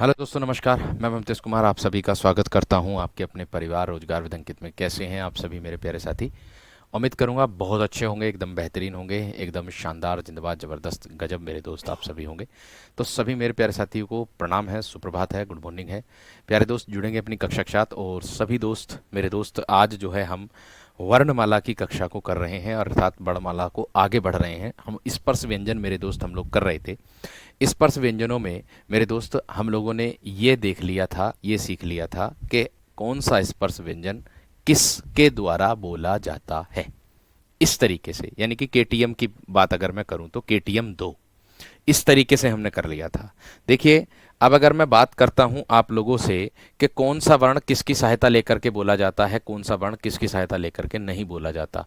Hello दोस्तों, नमस्कार। मैं ममतेश कुमार आप सभी का स्वागत करता हूं आपके अपने परिवार रोजगार विद अंकित में। कैसे हैं आप सभी मेरे प्यारे साथी? उम्मीद करूंगा बहुत अच्छे होंगे, एकदम बेहतरीन होंगे, एकदम शानदार, जिंदाबाद, ज़बरदस्त, गजब मेरे दोस्त आप सभी होंगे। तो सभी मेरे प्यारे साथियों को प्रणाम है, सुप्रभात है, गुड मॉर्निंग है। प्यारे दोस्त जुड़ेंगे अपनी कक्षा के साथ, और सभी दोस्त मेरे दोस्त आज जो है हम वर्णमाला की कक्षा को कर रहे हैं, अर्थात वर्णमाला को आगे बढ़ रहे हैं। हम स्पर्श व्यंजन मेरे दोस्त हम लोग कर रहे थे। स्पर्श व्यंजनों में मेरे दोस्त हम लोगों ने ये देख लिया था, ये सीख लिया था कि कौन सा स्पर्श व्यंजन किसके द्वारा बोला जाता है। इस तरीके से, यानी कि केटीएम की बात अगर मैं करूं तो केटीएम 2 इस तरीके से हमने कर लिया था। देखिए, अब अगर मैं बात करता हूं आप लोगों से कि कौन सा वर्ण किसकी सहायता लेकर के बोला जाता है, कौन सा वर्ण किसकी सहायता लेकर के नहीं बोला जाता,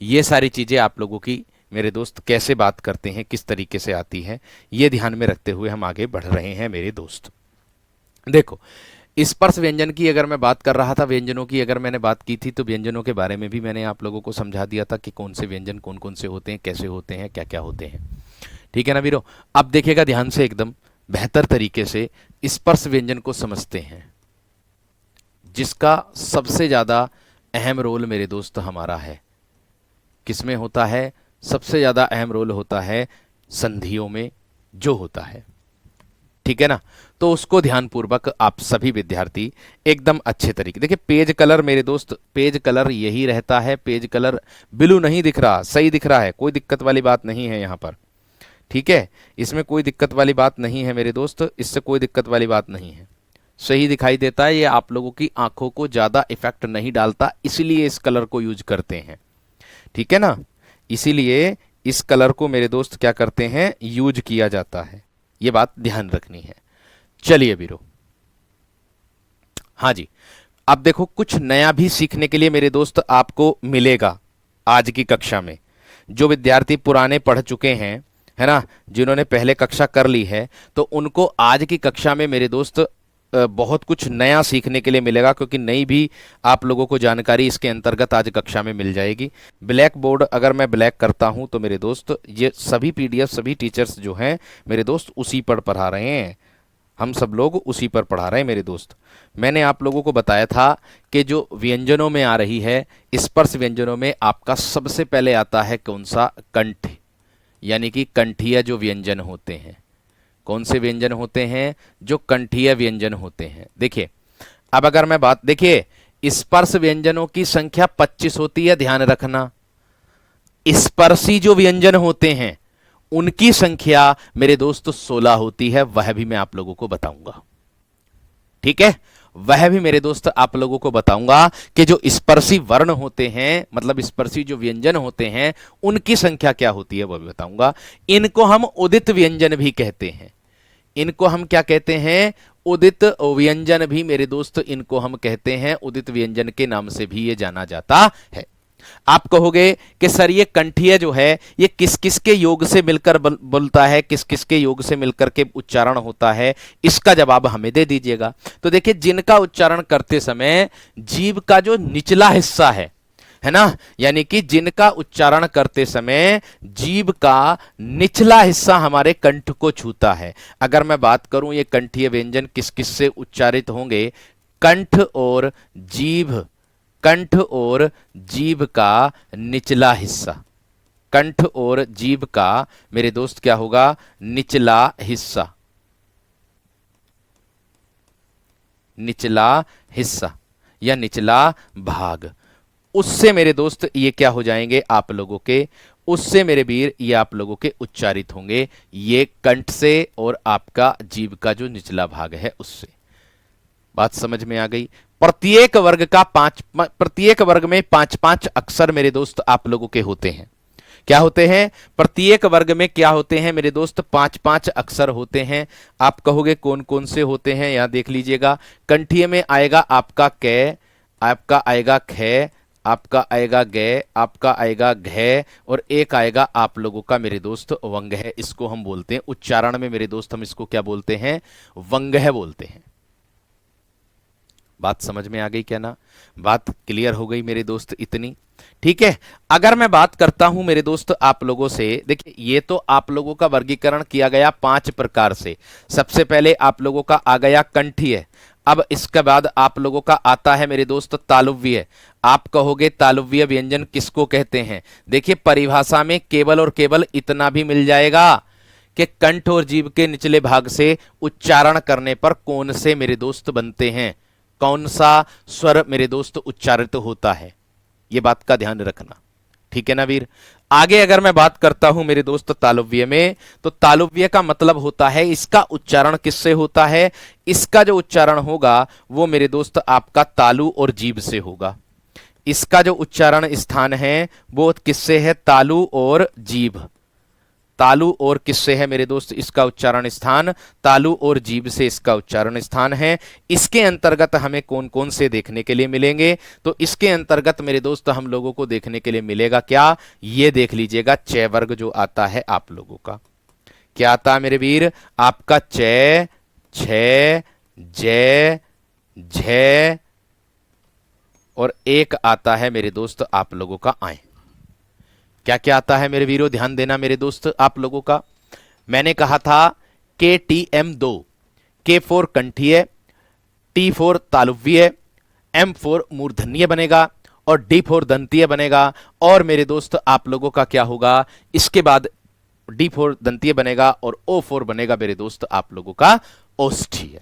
ये सारी चीजें आप लोगों की मेरे दोस्त कैसे बात करते हैं, किस तरीके से आती है, ये ध्यान में रखते हुए हम आगे बढ़ रहे हैं मेरे दोस्त। देखो, स्पर्श व्यंजन की अगर मैं बात कर रहा था, व्यंजनों की अगर मैंने बात की थी, तो व्यंजनों के बारे में भी मैंने आप लोगों को समझा दिया था कि कौन से व्यंजन कौन कौन से होते हैं, कैसे होते हैं, क्या क्या होते हैं। ठीक है ना वीरो? अब देखिएगा ध्यान से, एकदम बेहतर तरीके से स्पर्श व्यंजन को समझते हैं, जिसका सबसे ज्यादा अहम रोल मेरे दोस्त हमारा है। किसमें होता है? सबसे ज्यादा अहम रोल होता है संधियों में जो होता है। ठीक है ना? तो उसको ध्यानपूर्वक आप सभी विद्यार्थी एकदम अच्छे तरीके, देखिए पेज कलर मेरे दोस्त, पेज कलर यही रहता है। पेज कलर ब्लू नहीं दिख रहा, सही दिख रहा है, कोई दिक्कत वाली बात नहीं है यहां पर। ठीक है, इसमें कोई दिक्कत वाली बात नहीं है मेरे दोस्त, इससे कोई दिक्कत वाली बात नहीं है, सही दिखाई देता है। ये आप लोगों की आंखों को ज्यादा इफेक्ट नहीं डालता, इसलिए इस कलर को यूज करते हैं। ठीक है ना? इसीलिए इस कलर को मेरे दोस्त क्या करते हैं, यूज किया जाता है। ये बात ध्यान रखनी है। चलिए बीरो, हाँ जी, अब देखो कुछ नया भी सीखने के लिए मेरे दोस्त आपको मिलेगा आज की कक्षा में। जो विद्यार्थी पुराने पढ़ चुके हैं, है ना, जिन्होंने पहले कक्षा कर ली है, तो उनको आज की कक्षा में मेरे दोस्त बहुत कुछ नया सीखने के लिए मिलेगा, क्योंकि नई भी आप लोगों को जानकारी इसके अंतर्गत आज कक्षा में मिल जाएगी। ब्लैक बोर्ड अगर मैं ब्लैक करता हूं तो मेरे दोस्त ये सभी पीडीएफ सभी टीचर्स जो हैं मेरे दोस्त उसी पर पढ़ा रहे हैं, हम सब लोग उसी पर पढ़ा रहे हैं मेरे दोस्त। मैंने आप लोगों को बताया था कि जो व्यंजनों में आ रही है, स्पर्श व्यंजनों में आपका सबसे पहले आता है कौन सा? कंठ, यानी कि कंठीय जो व्यंजन होते हैं। कौन से व्यंजन होते हैं? जो कंठीय व्यंजन होते हैं। देखिए, अब अगर मैं बात, देखिए स्पर्श व्यंजनों की संख्या 25 होती है, ध्यान रखना। स्पर्शी जो व्यंजन होते हैं उनकी संख्या मेरे दोस्त 16 होती है, वह भी मैं आप लोगों को बताऊंगा। ठीक है, वह भी मेरे दोस्त आप लोगों को बताऊंगा कि जो स्पर्शी वर्ण होते हैं, मतलब स्पर्शी जो व्यंजन होते हैं, उनकी संख्या क्या होती है वह भी बताऊंगा। इनको हम उदित व्यंजन भी कहते हैं। इनको हम क्या कहते हैं? उदित व्यंजन भी मेरे दोस्त इनको हम कहते हैं, उदित व्यंजन के नाम से भी ये जाना जाता है। आप कहोगे कि सर ये कंठीय जो है ये किस किस के योग से मिलकर बोलता है, किस किस के योग से मिलकर के उच्चारण होता है, इसका जवाब हमें दे दीजिएगा। तो देखिए, जिनका उच्चारण करते समय जीभ का जो निचला हिस्सा है ना, यानी कि जिनका उच्चारण करते समय जीभ का निचला हिस्सा हमारे कंठ को छूता है। अगर मैं बात करूं ये कंठीय व्यंजन किस किस से उच्चारित होंगे, कंठ और जीभ, कंठ और जीभ का निचला हिस्सा, कंठ और जीभ का मेरे दोस्त क्या होगा? निचला हिस्सा, निचला हिस्सा या निचला भाग, उससे मेरे दोस्त ये क्या हो जाएंगे आप लोगों के, उससे मेरे वीर ये आप लोगों के उच्चारित होंगे, ये कंठ से और आपका जीभ का जो निचला भाग है उससे। बात समझ में आ गई? प्रत्येक वर्ग में पांच पांच अक्षर मेरे दोस्त आप लोगों के होते हैं। क्या होते हैं? प्रत्येक वर्ग में क्या होते हैं मेरे दोस्त? पांच पांच अक्षर होते हैं। आप कहोगे कौन कौन से होते हैं, यहां देख लीजिएगा। कंठीय में आएगा आपका कै, आपका आएगा ख, आपका आएगा गे, आपका आएगा घ, और एक आएगा आप लोगों का मेरे दोस्त वंग है। इसको हम बोलते हैं उच्चारण में मेरे दोस्त, हम इसको क्या बोलते हैं? वंग है बोलते हैं। बात समझ में आ गई क्या ना? बात क्लियर हो गई मेरे दोस्त इतनी? ठीक है। अगर मैं बात करता हूं मेरे दोस्त आप लोगों से, देखिए ये तो आप लोगों का वर्गीकरण किया गया 5 प्रकार से। सबसे पहले आप लोगों का आ गया कंठीय। अब इसके बाद आप लोगों का आता है मेरे दोस्त तालुव्य। आप कहोगे तालुव्य व्यंजन किसको कहते हैं? देखिए परिभाषा में केवल और केवल इतना भी मिल जाएगा कि कंठ और जीभ के निचले भाग से उच्चारण करने पर कौन से मेरे दोस्त बनते हैं, कौन सा स्वर मेरे दोस्त उच्चारित होता है, ये बात का ध्यान रखना। ठीक है ना वीर? आगे अगर मैं बात करता हूं मेरे दोस्त तालुव्य में, तो तालुव्य का मतलब होता है इसका उच्चारण किससे होता है? इसका जो उच्चारण होगा वो मेरे दोस्त आपका तालु और जीभ से होगा। इसका जो उच्चारण स्थान है वो किससे है? तालु और जीभ। तालु और किससे है मेरे दोस्त इसका उच्चारण स्थान? तालु और जीभ से इसका उच्चारण स्थान है। इसके अंतर्गत हमें कौन कौन से देखने के लिए मिलेंगे? तो इसके अंतर्गत मेरे दोस्त हम लोगों को देखने के लिए मिलेगा क्या? ये देख लीजिएगा, चय वर्ग जो आता है आप लोगों का। क्या आता है मेरे वीर? आपका चय, छ, जय, झ और एक आता है मेरे दोस्त आप लोगों का आए। क्या क्या आता है मेरे वीरों? ध्यान देना मेरे दोस्त आप लोगों का। मैंने कहा था KTM 2, K फोर कंठीय, T फोर तालुव्य, M फोर मूर्धन्य बनेगा और D फोर दंतीय बनेगा। और मेरे दोस्त आप लोगों का क्या होगा? इसके बाद D फोर दंतीय बनेगा और O फोर बनेगा मेरे दोस्त आप लोगों का ओष्ठीय।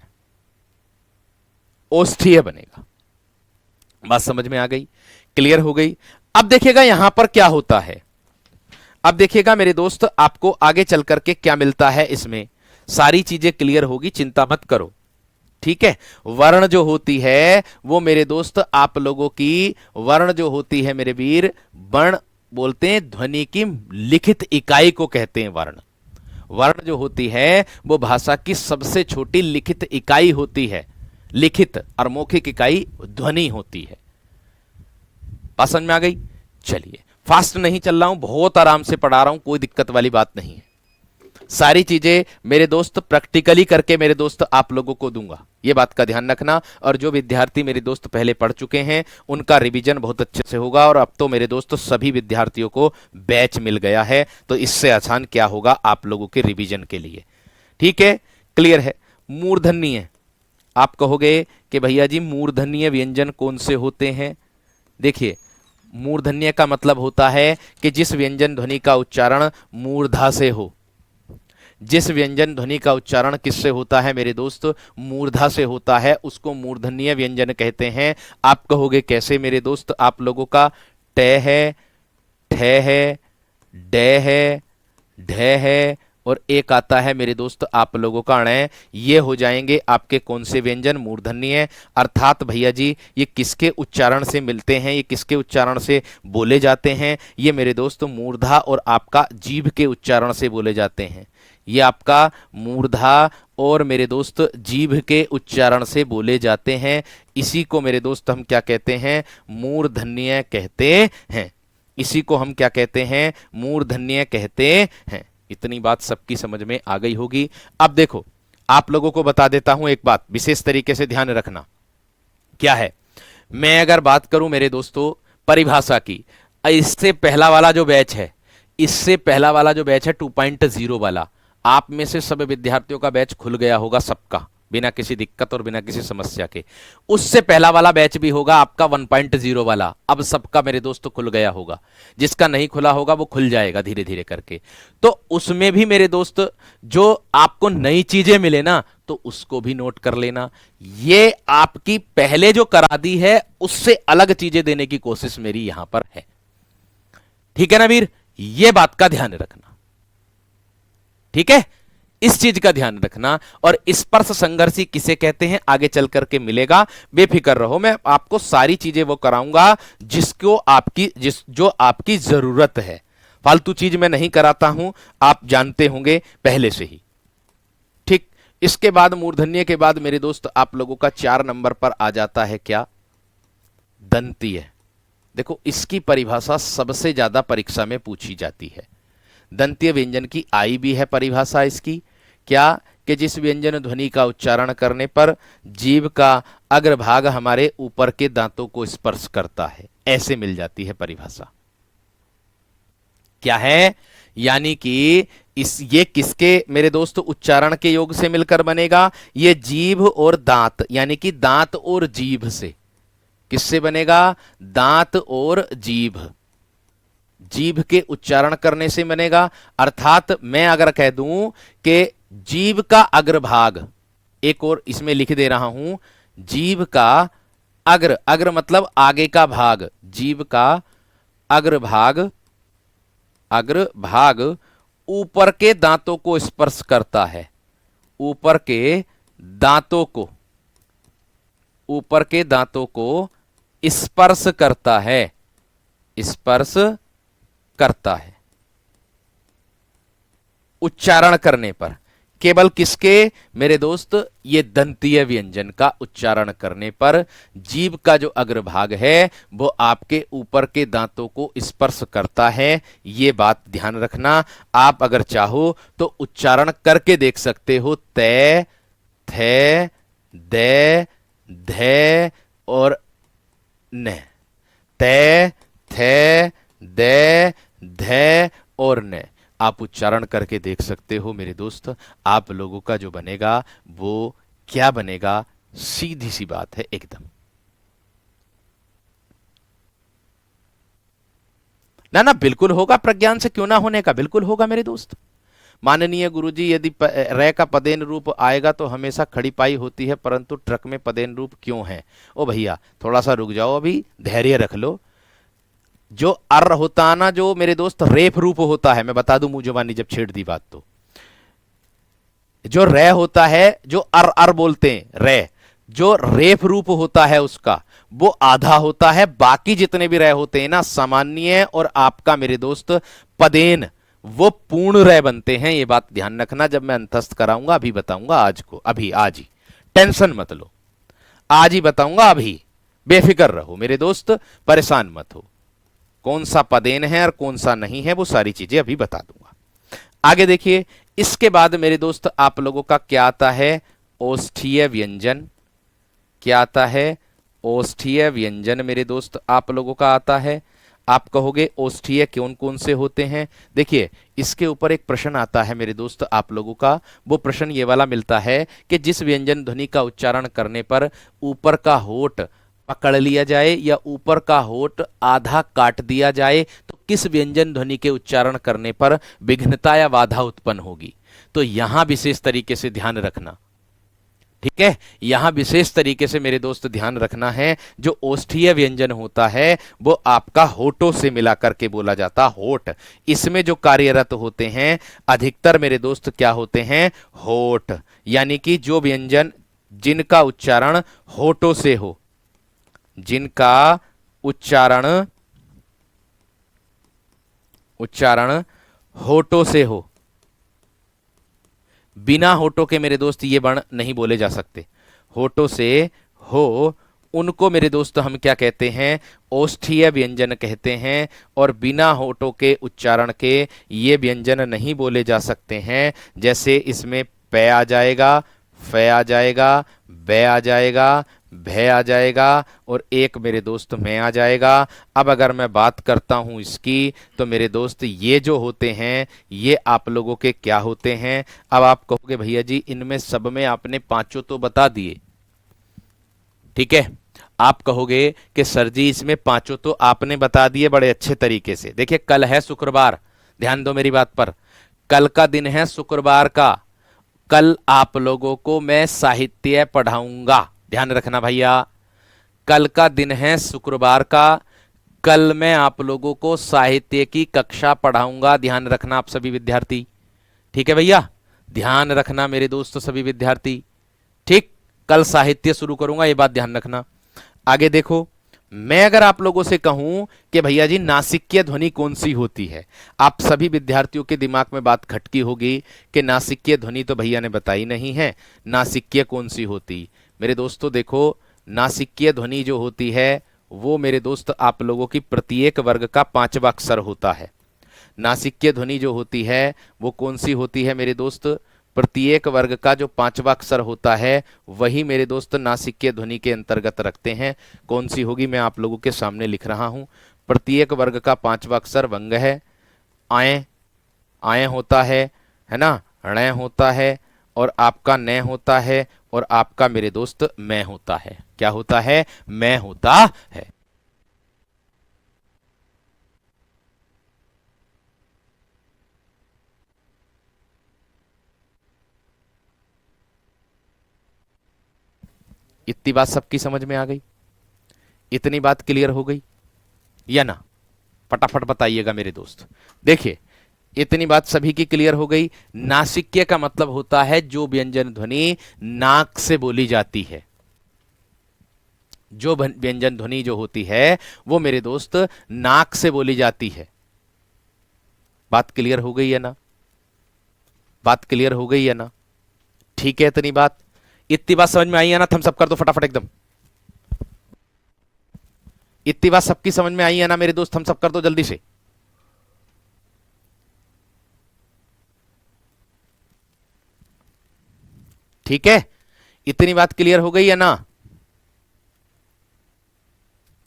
ओष्ठीय बनेगा। बात समझ में आ गई? क्लियर हो गई? अब देखिएगा यहां पर क्या होता है। अब देखिएगा मेरे दोस्त आपको आगे चल करके क्या मिलता है, इसमें सारी चीजें क्लियर होगी, चिंता मत करो। ठीक है। वर्ण जो होती है वो मेरे दोस्त आप लोगों की, वर्ण जो होती है मेरे वीर, वर्ण बोलते हैं ध्वनि की लिखित इकाई को कहते हैं वर्ण। वर्ण जो होती है वो भाषा की सबसे छोटी लिखित इकाई होती है। लिखित और मौखिक इकाई ध्वनि होती है। बात समझ में आ गई? चलिए, फास्ट नहीं चल रहा हूं, बहुत आराम से पढ़ा रहा हूं, कोई दिक्कत वाली बात नहीं है। सारी चीजें मेरे दोस्त प्रैक्टिकली करके मेरे दोस्त आप लोगों को दूंगा, ये बात का ध्यान रखना। और जो विद्यार्थी मेरे दोस्त पहले पढ़ चुके हैं उनका रिवीजन बहुत अच्छे से होगा। और अब तो मेरे दोस्त सभी विद्यार्थियों को बैच मिल गया है, तो इससे आसान क्या होगा आप लोगों के रिवीजन के लिए। ठीक है, क्लियर है? मूर्धन्य, आप कहोगे कि भैया जी मूर्धन्य व्यंजन कौन से होते हैं? देखिए मूर्धन्य का मतलब होता है कि जिस व्यंजन ध्वनि का उच्चारण मूर्धा से हो। जिस व्यंजन ध्वनि का उच्चारण किससे होता है मेरे दोस्त? मूर्धा से होता है, उसको मूर्धन्य व्यंजन कहते हैं। आप कहोगे कैसे मेरे दोस्त आप लोगों का? ट है, ठ है, ड है, ढ है और एक आता है मेरे दोस्त आप लोगों का ण। ये हो जाएंगे आपके कौन से व्यंजन? मूर्धन्य। अर्थात भैया जी ये किसके उच्चारण से मिलते हैं, ये किसके उच्चारण से बोले जाते हैं? ये मेरे दोस्त मूर्धा और आपका जीभ के उच्चारण से बोले जाते हैं। ये आपका मूर्धा और मेरे दोस्त जीभ के उच्चारण से बोले जाते हैं। इसी को मेरे दोस्त हम क्या कहते हैं? मूर्धन्य कहते हैं। इसी को हम क्या कहते हैं? मूर्धन्य कहते हैं। इतनी बात सबकी समझ में आ गई होगी। अब देखो आप लोगों को बता देता हूं एक बात, विशेष तरीके से ध्यान रखना। क्या है? मैं अगर बात करूं मेरे दोस्तों परिभाषा की, इससे पहला वाला जो बैच है, इससे पहला वाला जो बैच है 2.0 वाला, आप में से सब विद्यार्थियों का बैच खुल गया होगा सबका, बिना किसी दिक्कत और बिना किसी समस्या के। उससे पहला वाला बैच भी होगा आपका 1.0 वाला, अब सबका मेरे दोस्तों खुल गया होगा। जिसका नहीं खुला होगा वो खुल जाएगा धीरे धीरे करके। तो उसमें भी मेरे दोस्त जो आपको नई चीजें मिले ना, तो उसको भी नोट कर लेना। ये आपकी पहले जो करा दी है उससे अलग चीजें देने की कोशिश मेरी यहां पर है। ठीक है ना वीर? ये बात का ध्यान रखना। ठीक है, इस चीज का ध्यान रखना। और स्पर्श संघर्षी किसे कहते हैं आगे चल करके मिलेगा, बेफिक्र रहो। मैं आपको सारी चीजें वो कराऊंगा जिसको आपकी जो आपकी जरूरत है। फालतू चीज मैं नहीं कराता हूं, आप जानते होंगे पहले से ही। ठीक, इसके बाद मूर्धन्य के बाद मेरे दोस्त आप लोगों का 4 नंबर पर आ जाता है क्या? दंतीय। देखो इसकी परिभाषा सबसे ज्यादा परीक्षा में पूछी जाती है। दंतीय व्यंजन की आई भी है परिभाषा इसकी, क्या कि जिस व्यंजन ध्वनि का उच्चारण करने पर जीभ का अग्रभाग हमारे ऊपर के दांतों को स्पर्श करता है, ऐसे मिल जाती है परिभाषा। क्या है? यानी कि ये किसके मेरे दोस्त उच्चारण के योग से मिलकर बनेगा? ये जीभ और दांत, यानी कि दांत और जीभ से। किससे बनेगा? दांत और जीभ, जीभ के उच्चारण करने से बनेगा। अर्थात मैं अगर कह दूं कि जीभ का अग्रभाग, एक और इसमें लिख दे रहा हूं, जीभ का अग्र, अग्र मतलब आगे का भाग, जीभ का अग्रभाग, अग्रभाग ऊपर के दांतों को स्पर्श करता है, ऊपर के दांतों को, ऊपर के दांतों को स्पर्श करता है, स्पर्श करता है उच्चारण करने पर। केवल किसके मेरे दोस्त? ये दंतीय व्यंजन का उच्चारण करने पर जीभ का जो अग्रभाग है वो आपके ऊपर के दांतों को स्पर्श करता है। ये बात ध्यान रखना। आप अगर चाहो तो उच्चारण करके देख सकते हो, तय, थे, दे, धे और न, तय, थे, दे, धे और न। आप उच्चारण करके देख सकते हो मेरे दोस्त। आप लोगों का जो बनेगा वो क्या बनेगा? सीधी सी बात है एकदम। ना ना बिल्कुल होगा, प्रज्ञान से क्यों ना होने का, बिल्कुल होगा मेरे दोस्त। माननीय गुरुजी, यदि रे का पदेन रूप आएगा तो हमेशा खड़ी पाई होती है, परंतु ट्रक में पदेन रूप क्यों है? ओ भैया थोड़ा सा रुक जाओ, अभी धैर्य रख लो। जो अर होता ना, जो मेरे दोस्त रेफ रूप होता है, मैं बता दूं मुंह जुबानी जब छेड़ दी बात तो, जो रे होता है, जो अर अर बोलते हैं रे, जो रेफ रूप होता है उसका वो आधा होता है। बाकी जितने भी रे होते हैं ना, सामान्य और आपका मेरे दोस्त पदेन, वो पूर्ण रे बनते हैं। ये बात ध्यान रखना। जब मैं अंतस्थ कराऊंगा अभी बताऊंगा, आज को अभी आज ही, टेंशन मत लो, आज ही बताऊंगा, अभी बेफिक्र रहो मेरे दोस्त, परेशान मत हो। कौन सा पदेन है और कौन सा नहीं है वो सारी चीजें अभी बता दूंगा। आगे देखिए, इसके बाद मेरे दोस्त आप लोगों का क्या आता है? ओष्ठीय व्यंजन। क्या आता है? ओष्ठीय व्यंजन मेरे दोस्त आप लोगों का आता है। आप कहोगे ओष्ठीय कौन कौन से होते हैं? देखिए इसके ऊपर एक प्रश्न आता है मेरे दोस्त आप लोगों का। वो प्रश्न ये वाला मिलता है कि जिस व्यंजन ध्वनि का उच्चारण करने पर ऊपर का होठ पकड़ लिया जाए या ऊपर का होठ आधा काट दिया जाए तो किस व्यंजन ध्वनि के उच्चारण करने पर विघ्नता या बाधा उत्पन्न होगी? तो यहां विशेष तरीके से ध्यान रखना, ठीक है। यहां विशेष तरीके से मेरे दोस्त ध्यान रखना है। जो ओष्ठीय व्यंजन होता है वो आपका होठों से मिलाकर के बोला जाता, होठ। इसमें जो कार्यरत होते हैं अधिकतर मेरे दोस्त क्या होते हैं? होठ। यानी कि जो व्यंजन जिनका उच्चारण होठों से हो, जिनका उच्चारण होठों से हो, बिना होठों के मेरे दोस्त ये वर्ण नहीं बोले जा सकते। होठों से हो, उनको मेरे दोस्त हम क्या कहते हैं? ओष्ठीय व्यंजन कहते हैं। और बिना होठों के उच्चारण के ये व्यंजन नहीं बोले जा सकते हैं। जैसे इसमें पे आ जाएगा, फे आ जाएगा, बे आ जाएगा, भय आ जाएगा और एक मेरे दोस्त में आ जाएगा। अब अगर मैं बात करता हूं इसकी तो मेरे दोस्त ये जो होते हैं ये आप लोगों के क्या होते हैं? अब आप कहोगे भैया जी इनमें सब में आपने पांचों तो बता दिए, ठीक है। आप कहोगे कि सर जी इसमें पांचों तो आपने बता दिए बड़े अच्छे तरीके से। देखिए कल है शुक्रवार, ध्यान दो मेरी बात पर, कल का दिन है शुक्रवार का। कल आप लोगों को मैं साहित्य पढ़ाऊंगा, ध्यान रखना भैया। कल का दिन है शुक्रवार का, कल मैं आप लोगों को साहित्य की कक्षा पढ़ाऊंगा, ध्यान रखना आप सभी विद्यार्थी, ठीक है भैया। ध्यान रखना मेरे दोस्तों सभी विद्यार्थी, ठीक। कल साहित्य शुरू करूंगा, ये बात ध्यान रखना। आगे देखो, मैं अगर आप लोगों से कहूं कि भैया जी नासिक्य ध्वनि कौन सी होती है, आप सभी विद्यार्थियों के दिमाग में बात खटकी होगी कि नासिक्य ध्वनि तो भैया ने बताई नहीं है, नासिक्य कौन सी होती? मेरे दोस्तों देखो, नासिक्य ध्वनि जो होती है वो मेरे दोस्त आप लोगों की प्रत्येक वर्ग का 5वां अक्षर होता है। नासिक्य ध्वनि जो होती है वो कौन सी होती है मेरे दोस्त? प्रत्येक वर्ग का जो पांचवा अक्षर होता है वही मेरे दोस्त नासिक्य ध्वनि के अंतर्गत रखते हैं। कौन सी होगी मैं आप लोगों के सामने लिख रहा हूं। प्रत्येक वर्ग का पांचवा अक्षर वंग है। आय, आय होता है ना, ण होता है, और आपका न होता है, और आपका मेरे दोस्त मैं होता है। क्या होता है? मैं होता है। इतनी बात सबकी समझ में आ गई? इतनी बात क्लियर हो गई या ना? फटाफट बताइएगा मेरे दोस्त। देखिए, इतनी बात सभी की क्लियर हो गई। नासिक्य का मतलब होता है जो व्यंजन ध्वनि नाक से बोली जाती है। जो व्यंजन ध्वनि जो होती है वो मेरे दोस्त नाक से बोली जाती है। बात क्लियर हो गई है ना? बात क्लियर हो गई है ना? ठीक है, इतनी बात, इतनी बात समझ में आई है ना? थम्स अप कर दो फटाफट एकदम। इतनी बात सबकी समझ में आई है ना मेरे दोस्त? थम्स अप कर दो जल्दी से। ठीक है, इतनी बात क्लियर हो गई है ना?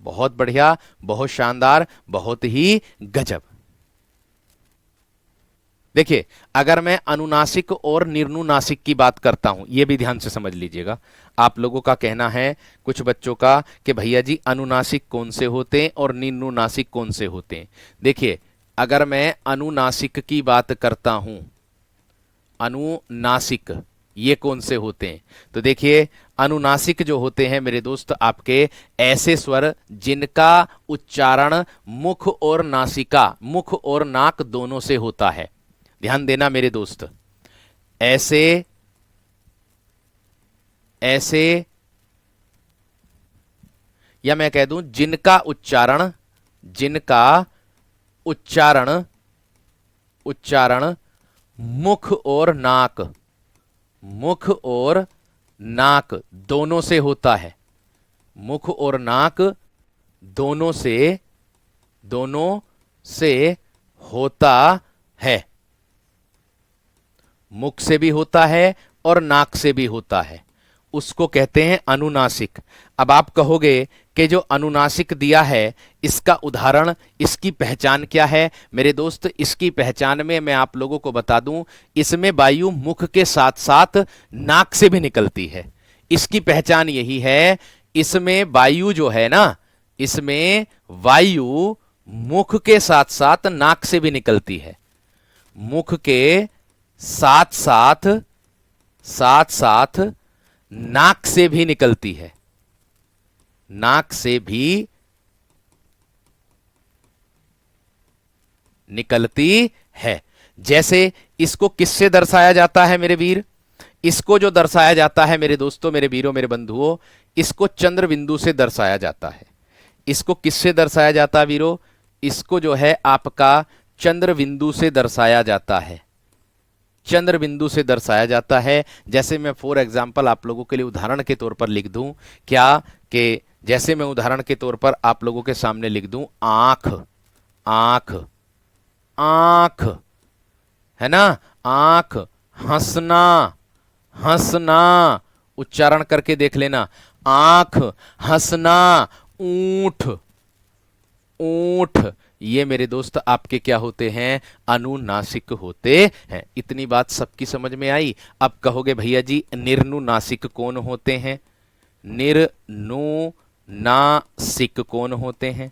बहुत बढ़िया, बहुत शानदार, बहुत ही गजब। देखिए, अगर मैं अनुनासिक और निर्नुनासिक की बात करता हूं, यह भी ध्यान से समझ लीजिएगा। आप लोगों का कहना है, कुछ बच्चों का, कि भैया जी अनुनासिक कौन से होते हैं और निर्नुनासिक कौन से होते हैं। देखिए, अगर मैं अनुनासिक की बात करता हूं, अनुनासिक ये कौन से होते हैं, तो देखिए, अनुनासिक जो होते हैं मेरे दोस्त आपके ऐसे स्वर जिनका उच्चारण मुख और नासिका, मुख और नाक दोनों से होता है। ध्यान देना मेरे दोस्त। ऐसे ऐसे या मैं कह दूं जिनका उच्चारण, जिनका उच्चारण उच्चारण मुख और नाक, मुख और नाक दोनों से होता है। मुख और नाक दोनों से होता है। मुख से भी होता है और नाक से भी होता है, उसको कहते हैं अनुनासिक। अब आप कहोगे कि जो अनुनासिक दिया है इसका उदाहरण, इसकी पहचान क्या है मेरे दोस्त? इसकी पहचान में मैं आप लोगों को बता दूं, इसमें वायु मुख के साथ साथ नाक से भी निकलती है। इसकी पहचान यही है, इसमें वायु जो है ना, इसमें वायु मुख के साथ साथ नाक से भी निकलती है। मुख के साथ साथ नाक से भी निकलती है। नाक से भी निकलती है। जैसे इसको किससे दर्शाया जाता है मेरे वीर? इसको जो दर्शाया जाता है मेरे दोस्तों, मेरे वीरों, मेरे बंधुओं, इसको चंद्र बिंदु से दर्शाया जाता है। इसको किससे दर्शाया जाता है वीरों? इसको जो है आपका चंद्र बिंदु से दर्शाया जाता है। चंद्र बिंदु से दर्शाया जाता है। जैसे मैं फॉर एग्जाम्पल आप लोगों के लिए उदाहरण के तौर पर लिख दूं, क्या कि जैसे मैं उदाहरण के तौर पर आप लोगों के सामने लिख दूं, आंख, आंख, आंख, है ना, आंख, हंसना, हंसना, उच्चारण करके देख लेना, आंख, हंसना, ऊंट, ऊंट, ये मेरे दोस्त आपके क्या होते हैं? अनुनासिक होते हैं। इतनी बात सबकी समझ में आई? अब कहोगे भैया जी निर्नुनासिक कौन होते हैं? निर्नुनासिक कौन होते हैं?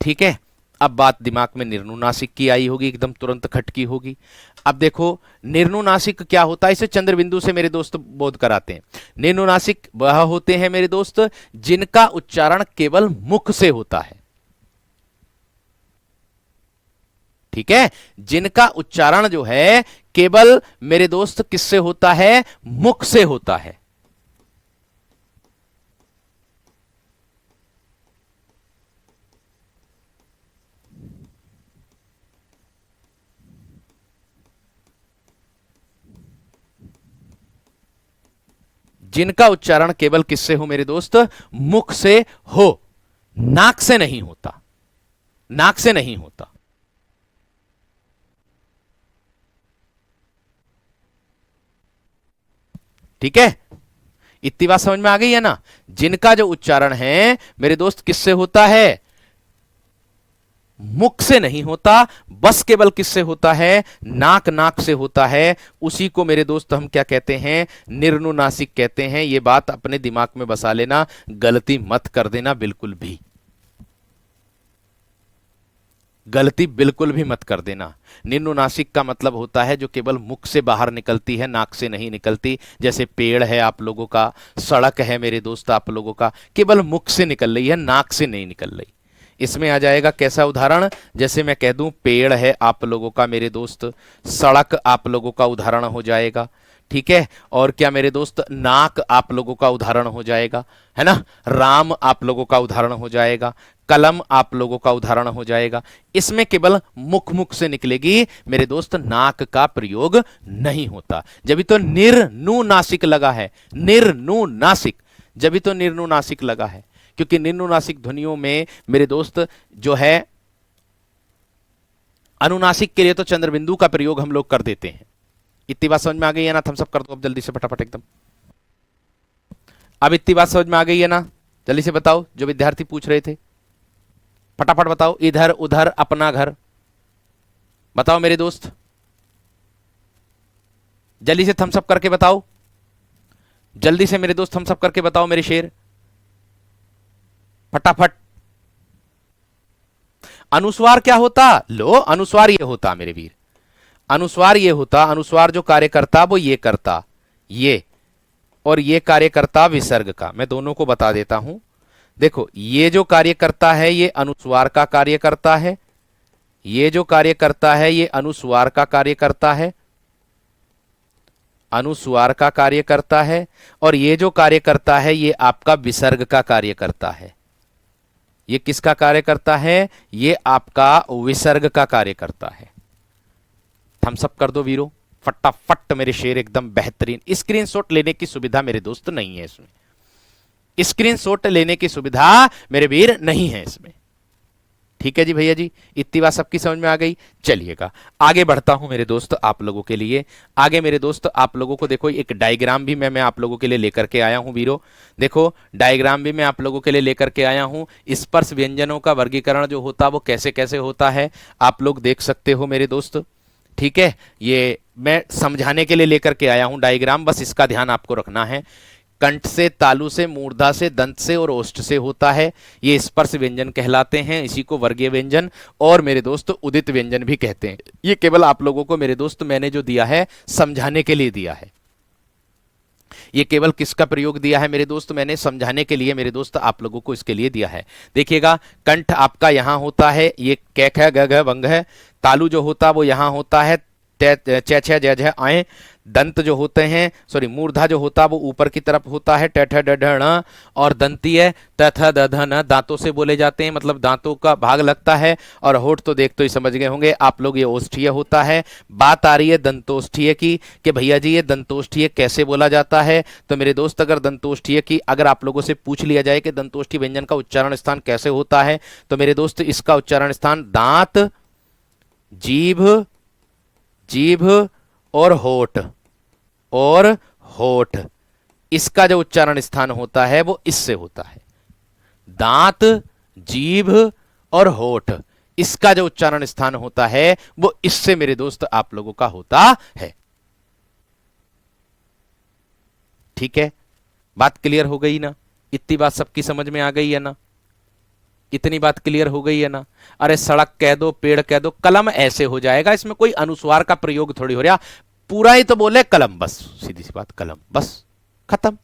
ठीक है, अब बात दिमाग में निर्नुनासिक की आई होगी, एकदम तुरंत खटकी होगी। अब देखो, निर्नुनासिक क्या होता है, इसे चंद्र बिंदु से मेरे दोस्त बोध कराते हैं। निर्नुनासिक वह होते हैं मेरे दोस्त जिनका उच्चारण केवल मुख से होता है। ठीक है, जिनका उच्चारण जो है केवल मेरे दोस्त किससे होता है? मुख से होता है। जिनका उच्चारण केवल किससे हो मेरे दोस्त? मुख से हो, नाक से नहीं होता, नाक से नहीं होता। ठीक है, इतनी बात समझ में आ गई है ना। जिनका जो उच्चारण है मेरे दोस्त किससे होता है, मुख से नहीं होता, बस केवल किससे होता है, नाक, नाक से होता है। उसी को मेरे दोस्त हम क्या कहते हैं, निर्नुनासिक कहते हैं। ये बात अपने दिमाग में बसा लेना, गलती मत कर देना, बिल्कुल भी गलती बिल्कुल भी मत कर देना। निर्नुनासिक का मतलब होता है जो केवल मुख से बाहर निकलती है, नाक से नहीं निकलती। जैसे पेड़ है आप लोगों का, सड़क है मेरे दोस्त आप लोगों का, केवल मुख से निकल रही है, नाक से नहीं निकल रही। इसमें आ जाएगा कैसा उदाहरण, जैसे मैं कह दूं पेड़ है आप लोगों का मेरे दोस्त, सड़क आप लोगों का उदाहरण हो जाएगा, ठीक है। और क्या मेरे दोस्त, नाक आप लोगों का उदाहरण हो जाएगा, है ना। राम आप लोगों का उदाहरण हो जाएगा, कलम आप लोगों का उदाहरण हो जाएगा। इसमें केवल मुख मुख से निकलेगी मेरे दोस्त, नाक का प्रयोग नहीं होता। जब तो निर्नुनासिक लगा है, निर्नुनासिक, जब तो निर्नुनासिक लगा है, क्योंकि निर्नुनासिक ध्वनियों में मेरे दोस्त जो है, अनुनासिक के लिए तो चंद्रबिंदु का प्रयोग हम लोग कर देते हैं। इतनी बात समझ में आ गई है ना, थम्स अप कर दो अब जल्दी से फटाफट एकदम। अब इतनी बात समझ में आ गई है ना, जल्दी से बताओ, जो विद्यार्थी पूछ रहे थे फटाफट बताओ, इधर उधर अपना घर, बताओ मेरे दोस्त, जल्दी से थम्स अप करके बताओ, जल्दी से मेरे दोस्त थम्स अप करके बताओ मेरे शेर, फटाफट। अनुस्वार क्या होता, लो अनुस्वार ये होता मेरे वीर, अनुस्वार ये होता, अनुस्वार जो कार्य करता वो ये करता, ये, और ये कार्य करता विसर्ग का। मैं दोनों को बता देता हूं, देखो ये जो कार्य करता है ये अनुस्वार का कार्य करता है, ये जो कार्य करता है ये अनुस्वार का कार्य करता है, अनुस्वार का कार्य करता है, और ये जो कार्य करता है ये आपका विसर्ग का कार्य करता है। ये किसका कार्य करता है, ये आपका विसर्ग का कार्य करता है। थम्स अप कर दो वीरो फटाफट मेरे शेर, एकदम बेहतरीन। स्क्रीनशॉट लेने की सुविधा मेरे दोस्त नहीं है इसमें, स्क्रीनशॉट लेने की सुविधा मेरे वीर नहीं है इसमें, ठीक है जी भैया जी। इतनी बात सबकी समझ में आ गई। चलिएगा आगे बढ़ता हूं मेरे दोस्त आप लोगों के लिए। आगे मेरे दोस्त आप लोगों को देखो एक डायग्राम भी मैं आप लोगों के लिए लेकर के आया हूं वीरो, देखो डायग्राम भी मैं आप लोगों के लिए लेकर के आया हूं। स्पर्श व्यंजनों का वर्गीकरण जो होता है वो कैसे कैसे होता है आप लोग देख सकते हो मेरे दोस्त, ठीक है। ये मैं समझाने के लिए लेकर के आया हूं डायग्राम, बस इसका ध्यान आपको रखना है। कंठ से, तालु से, मूर्धा से, दंत से और ओष्ठ से होता है, ये स्पर्श व्यंजन कहलाते हैं। इसी को वर्गीय व्यंजन और मेरे दोस्त उदित व्यंजन भी कहते हैं। ये केवल आप लोगों को मेरे दोस्त मैंने जो दिया है समझाने के लिए दिया है, ये केवल किसका प्रयोग दिया है मेरे दोस्त, मैंने समझाने के लिए मेरे दोस्त आप लोगों को इसके लिए दिया है। देखिएगा कंठ आपका यहां होता है, ये कैख है, ग घ वंग है। तालु जो होता है वो यहां होता है, च छ ज झ आए। दंत जो होते हैं, सॉरी मूर्धा जो होता है वो ऊपर की तरफ होता है, ट ठ ड ढ ण। और दंतीय त थ द ध न, दांतों से बोले जाते हैं, मतलब दांतों का भाग लगता है। और होठ तो देख तो ही समझ गए होंगे आप लोग, ये ओष्ठीय होता है। बात आ रही है दंतोष्ठीय की कि भैया जी ये दंतोष्ठीय कैसे बोला जाता है। तो मेरे दोस्त अगर दंतोष्ठीय की अगर आप लोगों से पूछ लिया जाए कि दंतोष्ठी व्यंजन का उच्चारण स्थान कैसे होता है, तो मेरे दोस्त इसका उच्चारण स्थान दांत, जीभ, जीभ और होठ, और होठ, इसका जो उच्चारण स्थान होता है वो इससे होता है। दांत, जीभ और होठ, इसका जो उच्चारण स्थान होता है वो इससे मेरे दोस्त आप लोगों का होता है, ठीक है। बात क्लियर हो गई ना, इतनी बात सबकी समझ में आ गई है ना, इतनी बात क्लियर हो गई है ना। अरे सड़क कह दो, पेड़ कह दो, कलम ऐसे हो जाएगा, इसमें कोई अनुस्वार का प्रयोग थोड़ी हो रहा, पूरा ही तो बोले कलम, बस सीधी सी बात, कलम, बस खत्म।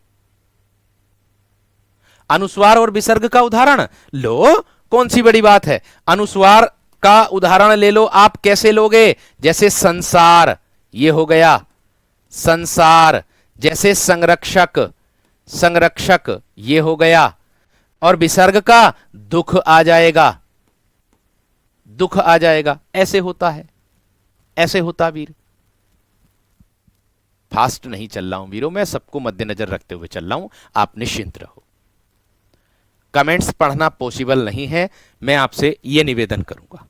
अनुस्वार और विसर्ग का उदाहरण लो, कौन सी बड़ी बात है। अनुस्वार का उदाहरण ले लो आप, कैसे लोगे, जैसे संसार, ये हो गया संसार। जैसे संरक्षक, संरक्षक ये हो गया। और विसर्ग का दुख आ जाएगा, दुख आ जाएगा, ऐसे होता है, ऐसे होता वीर। फास्ट नहीं चल रहा हूं वीरों, मैं सबको मद्देनजर रखते हुए चल रहा हूं, आप निश्चिंत रहो। कमेंट्स पढ़ना पॉसिबल नहीं है, मैं आपसे यह निवेदन करूंगा,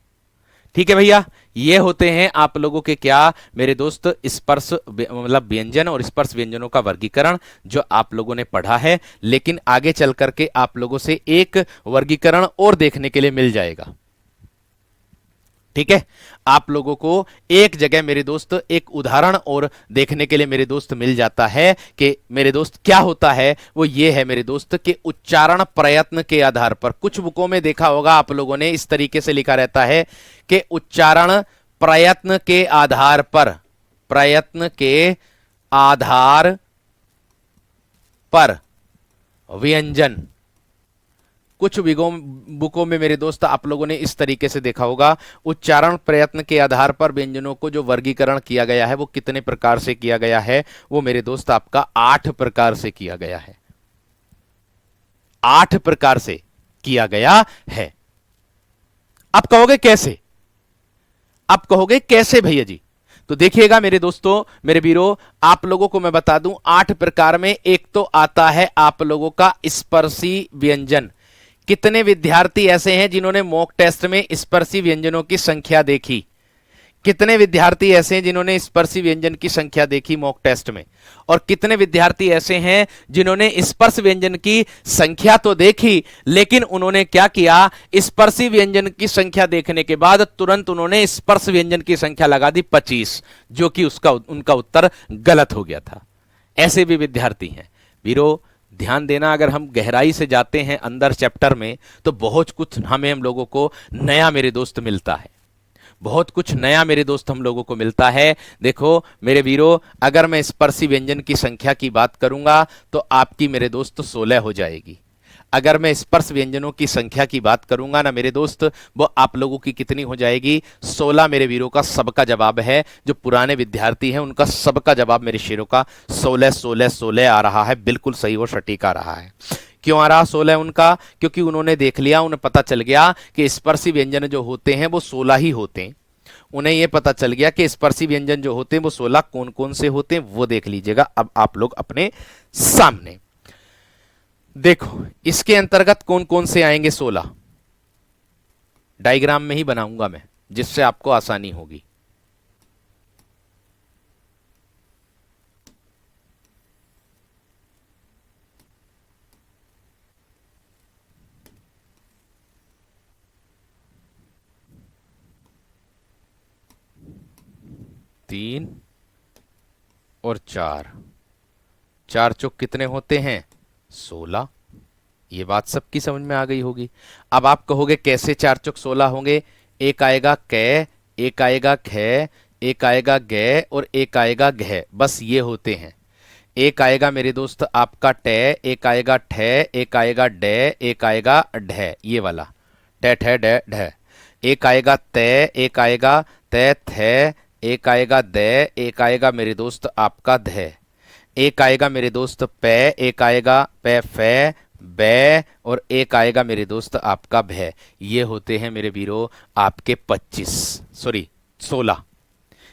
ठीक है भैया, ये होते हैं आप लोगों के क्या मेरे दोस्त स्पर्श मतलब व्यंजन और स्पर्श व्यंजनों का वर्गीकरण जो आप लोगों ने पढ़ा है। लेकिन आगे चल करके आप लोगों से एक वर्गीकरण और देखने के लिए मिल जाएगा। ठीक है, आप लोगों को एक जगह मेरे दोस्त एक उदाहरण और देखने के लिए मेरे दोस्त मिल जाता है कि मेरे दोस्त क्या होता है, वो ये है मेरे दोस्त कि उच्चारण प्रयत्न के आधार पर। कुछ बुकों में देखा होगा आप लोगों ने इस तरीके से लिखा रहता है कि उच्चारण प्रयत्न के आधार पर, प्रयत्न के आधार पर व्यंजन। कुछ बुकों में मेरे दोस्त आप लोगों ने इस तरीके से देखा होगा, उच्चारण प्रयत्न के आधार पर व्यंजनों को जो वर्गीकरण किया गया है वो कितने प्रकार से किया गया है, वो मेरे दोस्त आपका 8 प्रकार से किया गया है। 8 प्रकार से किया गया है। अब कहोगे कैसे, अब कहोगे कैसे भैया जी, तो देखिएगा मेरे दोस्तों मेरे वीरों, आप लोगों को मैं बता दूं 8 प्रकार में एक तो आता है आप लोगों का स्पर्शी व्यंजन। कितने विद्यार्थी ऐसे हैं जिन्होंने मॉक टेस्ट में स्पर्शी व्यंजनों की संख्या देखी? कितने विद्यार्थी ऐसे हैं जिन्होंने स्पर्शी व्यंजन की संख्या देखी मॉक टेस्ट में? और कितने विद्यार्थी ऐसे हैं जिन्होंने स्पर्श व्यंजन की संख्या तो देखी, लेकिन उन्होंने क्या किया, स्पर्शी व्यंजन की संख्या देखने के बाद तुरंत उन्होंने स्पर्श व्यंजन की संख्या लगा दी 25, जो कि उनका उत्तर गलत हो गया था। ऐसे भी विद्यार्थी हैं वीरों। ध्यान देना, अगर हम गहराई से जाते हैं अंदर चैप्टर में तो बहुत कुछ हम लोगों को नया मेरे दोस्त मिलता है, बहुत कुछ नया मेरे दोस्त हम लोगों को मिलता है। देखो मेरे वीरों, अगर मैं स्पर्शी व्यंजन की संख्या की बात करूंगा तो आपकी मेरे दोस्त 16 हो जाएगी। अगर मैं स्पर्श व्यंजनों की संख्या की बात करूंगा ना मेरे दोस्त, वो आप लोगों की कितनी हो जाएगी? 16 मेरे वीरों का सबका जवाब है। जो पुराने विद्यार्थी हैं उनका सबका जवाब मेरे शेरों का 16 16 16 आ रहा है, बिल्कुल सही और सटीक आ रहा है। क्यों आ रहा 16 उनका? क्योंकि उन्होंने देख लिया, उन्हें पता चल गया कि स्पर्शी व्यंजन जो होते हैं वो 16 ही होते हैं। उन्हें यह पता चल गया कि स्पर्शी व्यंजन जो होते हैं वो 16 कौन कौन से होते हैं, वो देख लीजिएगा अब आप लोग अपने सामने। देखो इसके अंतर्गत कौन कौन से आएंगे 16, डायग्राम में ही बनाऊंगा मैं जिससे आपको आसानी होगी। तीन और 4, 4 चौक कितने होते हैं? 16। ये बात सबकी समझ में आ गई होगी। अब आप कहोगे कैसे 4 चौक 16 होंगे? एक आएगा कै, एक आएगा ख, एक आएगा गै और एक आएगा घ, बस ये होते हैं। एक आएगा मेरे दोस्त आपका टे, एक आएगा ठे, एक आएगा डे, एक आएगा ढे, ये वाला टे ठे डे ढे। एक आएगा तै, एक आएगा तै थे, एक आएगा दे, एक आएगा मेरे दोस्त आपका धे। एक आएगा मेरे दोस्त पै, एक आएगा पै फै बै और एक आएगा मेरे दोस्त आपका भै। ये होते हैं मेरे वीरों आपके 16।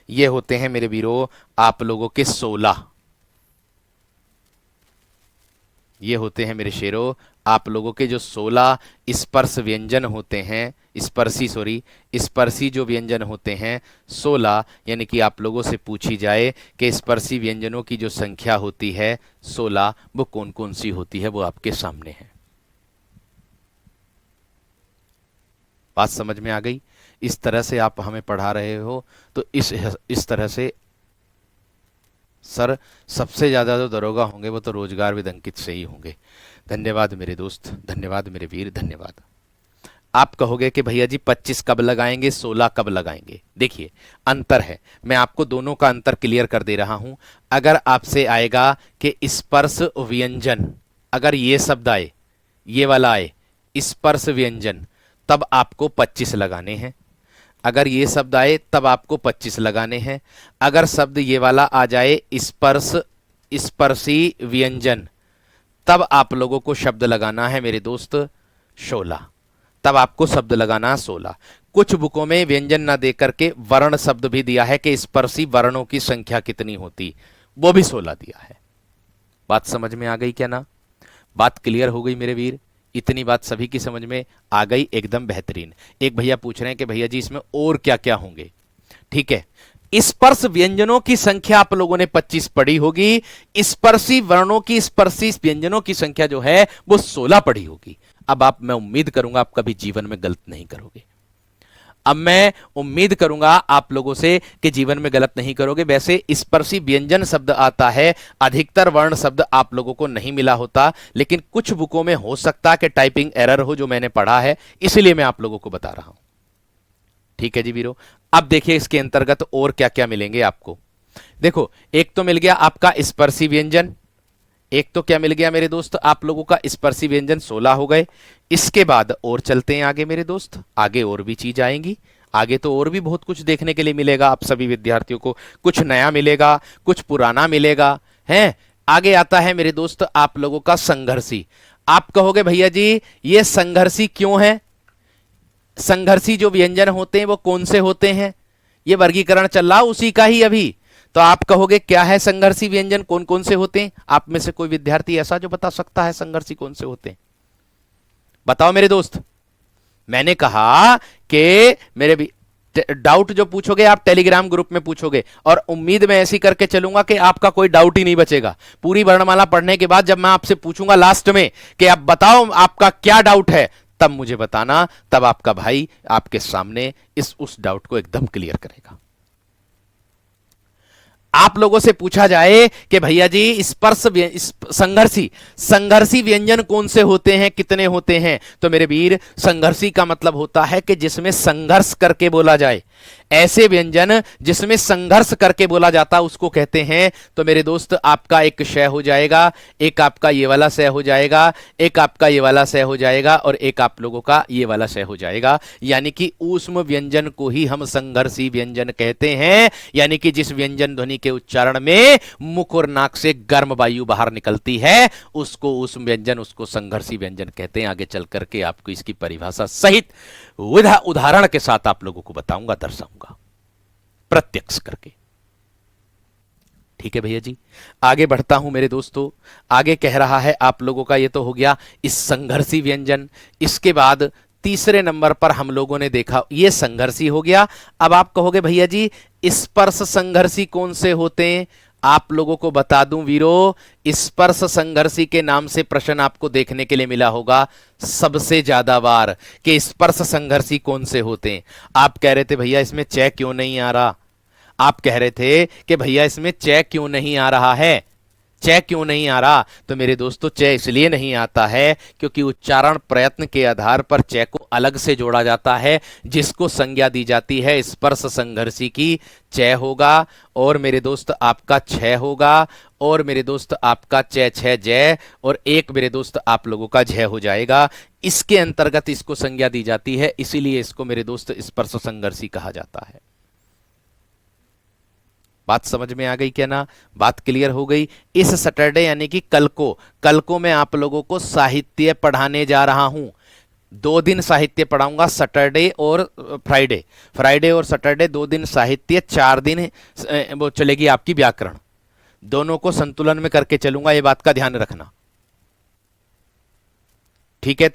ये होते हैं मेरे वीरों आप लोगों के 16। ये होते हैं मेरे शेरों आप लोगों के जो 16 स्पर्श व्यंजन होते हैं, स्पर्शी जो व्यंजन होते हैं 16। यानी कि आप लोगों से पूछी जाए कि स्पर्शी व्यंजनों की जो संख्या होती है 16, वो कौन कौन सी होती है, वो आपके सामने है। बात समझ में आ गई? इस तरह से आप हमें पढ़ा रहे हो तो इस तरह से सर सबसे ज्यादा जो दरोगा होंगे वो तो रोजगार विद अंकित से ही होंगे। धन्यवाद मेरे दोस्त, धन्यवाद मेरे वीर, धन्यवाद। आप कहोगे कि भैया जी 25 कब लगाएंगे, 16 कब लगाएंगे? देखिए अंतर है, मैं आपको दोनों का अंतर क्लियर कर दे रहा हूं। अगर आपसे आएगा कि स्पर्श व्यंजन, अगर ये शब्द आए, ये वाला आए स्पर्श व्यंजन, तब आपको 25 लगाने हैं। अगर ये शब्द आए तब आपको 25 लगाने हैं। अगर शब्द ये वाला आ जाए स्पर्शी व्यंजन, तब आप लोगों को शब्द लगाना है मेरे दोस्त 16। तब आपको शब्द लगाना 16। कुछ बुकों में व्यंजन ना दे करके वर्ण शब्द भी दिया है कि स्पर्शी वर्णों की संख्या कितनी होती, वो भी 16 दिया है। बात समझ में आ गई क्या ना? बात क्लियर हो गई मेरे वीर? इतनी बात सभी की समझ में आ गई, एकदम बेहतरीन। एक भैया पूछ रहे हैं कि भैया जी इसमें और क्या क्या होंगे। ठीक है, स्पर्श व्यंजनों की संख्या आप लोगों ने 25 पढ़ी होगी, स्पर्शी वर्णों की, स्पर्शी व्यंजनों की संख्या जो है वो 16 पढ़ी होगी। अब आप, मैं उम्मीद करूंगा आप कभी जीवन में गलत नहीं करोगे। अब मैं उम्मीद करूंगा आप लोगों से कि जीवन में गलत नहीं करोगे। वैसे स्पर्शी व्यंजन शब्द आता है, अधिकतर वर्ण शब्द आप लोगों को नहीं मिला होता, लेकिन कुछ बुकों में हो सकता है कि टाइपिंग एरर हो, जो मैंने पढ़ा है, इसलिए मैं आप लोगों को बता रहा हूं। ठीक है जी वीरो। अब देखिए इसके अंतर्गत और क्या क्या मिलेंगे आपको। देखो, एक तो मिल गया आपका स्पर्शी व्यंजन, एक तो क्या मिल गया मेरे दोस्त आप लोगों का स्पर्शी व्यंजन, 16 हो गए। इसके बाद और चलते हैं आगे मेरे दोस्त, आगे और भी चीज आएंगी, आगे तो और भी बहुत कुछ देखने के लिए मिलेगा आप सभी विद्यार्थियों को, कुछ नया मिलेगा, कुछ पुराना मिलेगा, हैं। आगे आता है मेरे दोस्त आप लोगों का संघर्षी। आप कहोगे भैया जी ये संघर्षी क्यों है, संघर्षी जो व्यंजन होते हैं वो कौन से होते हैं, ये वर्गीकरण चल रहा उसी का ही अभी। तो आप कहोगे क्या है संघर्षी व्यंजन, कौन कौन से होते हैं। आप में से कोई विद्यार्थी ऐसा जो बता सकता है संघर्षी कौन से होते हैं, बताओ मेरे दोस्त। मैंने कहा कि मेरे भी डाउट जो पूछोगे आप टेलीग्राम ग्रुप में पूछोगे, और उम्मीद मैं ऐसी करके चलूंगा कि आपका कोई डाउट ही नहीं बचेगा। पूरी वर्णमाला पढ़ने के बाद जब मैं आपसे पूछूंगा लास्ट में कि आप बताओ आपका क्या डाउट है, तब मुझे बताना, तब आपका भाई आपके सामने उस डाउट को एकदम क्लियर करेगा। आप लोगों से पूछा जाए कि भैया जी संघर्षी संघर्षी व्यंजन कौन से होते हैं, कितने होते हैं, तो मेरे वीर संघर्षी का मतलब होता है कि जिसमें संघर्ष करके बोला जाए। ऐसे व्यंजन जिसमें संघर्ष करके बोला जाता उसको कहते हैं। तो मेरे दोस्त आपका एक शय हो जाएगा, एक आपका ये वाला शय हो जाएगा, एक आपका ये वाला शय हो जाएगा, और एक आप लोगों का ये वाला शय हो जाएगा। यानी कि ऊष्म व्यंजन को ही हम संघर्षी व्यंजन कहते हैं। यानी कि जिस व्यंजन ध्वनि के उच्चारण में मुख और नाक से गर्म वायु बाहर निकलती है उसको ऊष्म व्यंजन, उसको संघर्षी व्यंजन कहते हैं। आगे चल करके आपको इसकी परिभाषा सहित उदाहरण के साथ आप लोगों को बताऊंगा, दर्शाऊंगा प्रत्यक्ष करके। ठीक है भैया जी, आगे बढ़ता हूं मेरे दोस्तों। आगे कह रहा है आप लोगों का, ये तो हो गया इस संघर्षी व्यंजन। इसके बाद तीसरे नंबर पर हम लोगों ने देखा, ये संघर्षी हो गया। अब आप कहोगे भैया जी स्पर्श संघर्षी कौन से होते हैं। आप लोगों को बता दूं वीरो, स्पर्श संघर्षी के नाम से प्रश्न आपको देखने के लिए मिला होगा सबसे ज्यादा बार कि स्पर्श संघर्षी कौन से होते हैं। आप कह रहे थे भैया इसमें चय क्यों नहीं आ रहा, आप कह रहे थे कि भैया इसमें चय क्यों नहीं आ रहा है, चय क्यों नहीं आ रहा। तो मेरे दोस्तों चय इसलिए नहीं आता है क्योंकि उच्चारण प्रयत्न के आधार पर चय को अलग से जोड़ा जाता है, जिसको संज्ञा दी जाती है स्पर्श संघर्षी की। चय होगा और मेरे दोस्त आपका छय होगा, और मेरे दोस्त आपका चय छय जय, और एक मेरे दोस्त आप लोगों का झय हो जाएगा। इसके अंतर्गत इसको संज्ञा दी जाती है, इसीलिए इसको मेरे दोस्त स्पर्श संघर्षी कहा जाता है। बात समझ में आ गई क्या ना, बात क्लियर हो गई। इस सैटरडे यानी कि कल को मैं आप लोगों को साहित्य पढ़ाने जा रहा हूं। 2 दिन साहित्य पढ़ाऊंगा, सैटरडे और फ्राइडे, फ्राइडे और सैटरडे 2 दिन साहित्य, 4 दिन वो चलेगी आपकी व्याकरण। दोनों को संतुलन में करके चलूंगा, ये बात का ध्यान रखना। ठीक है,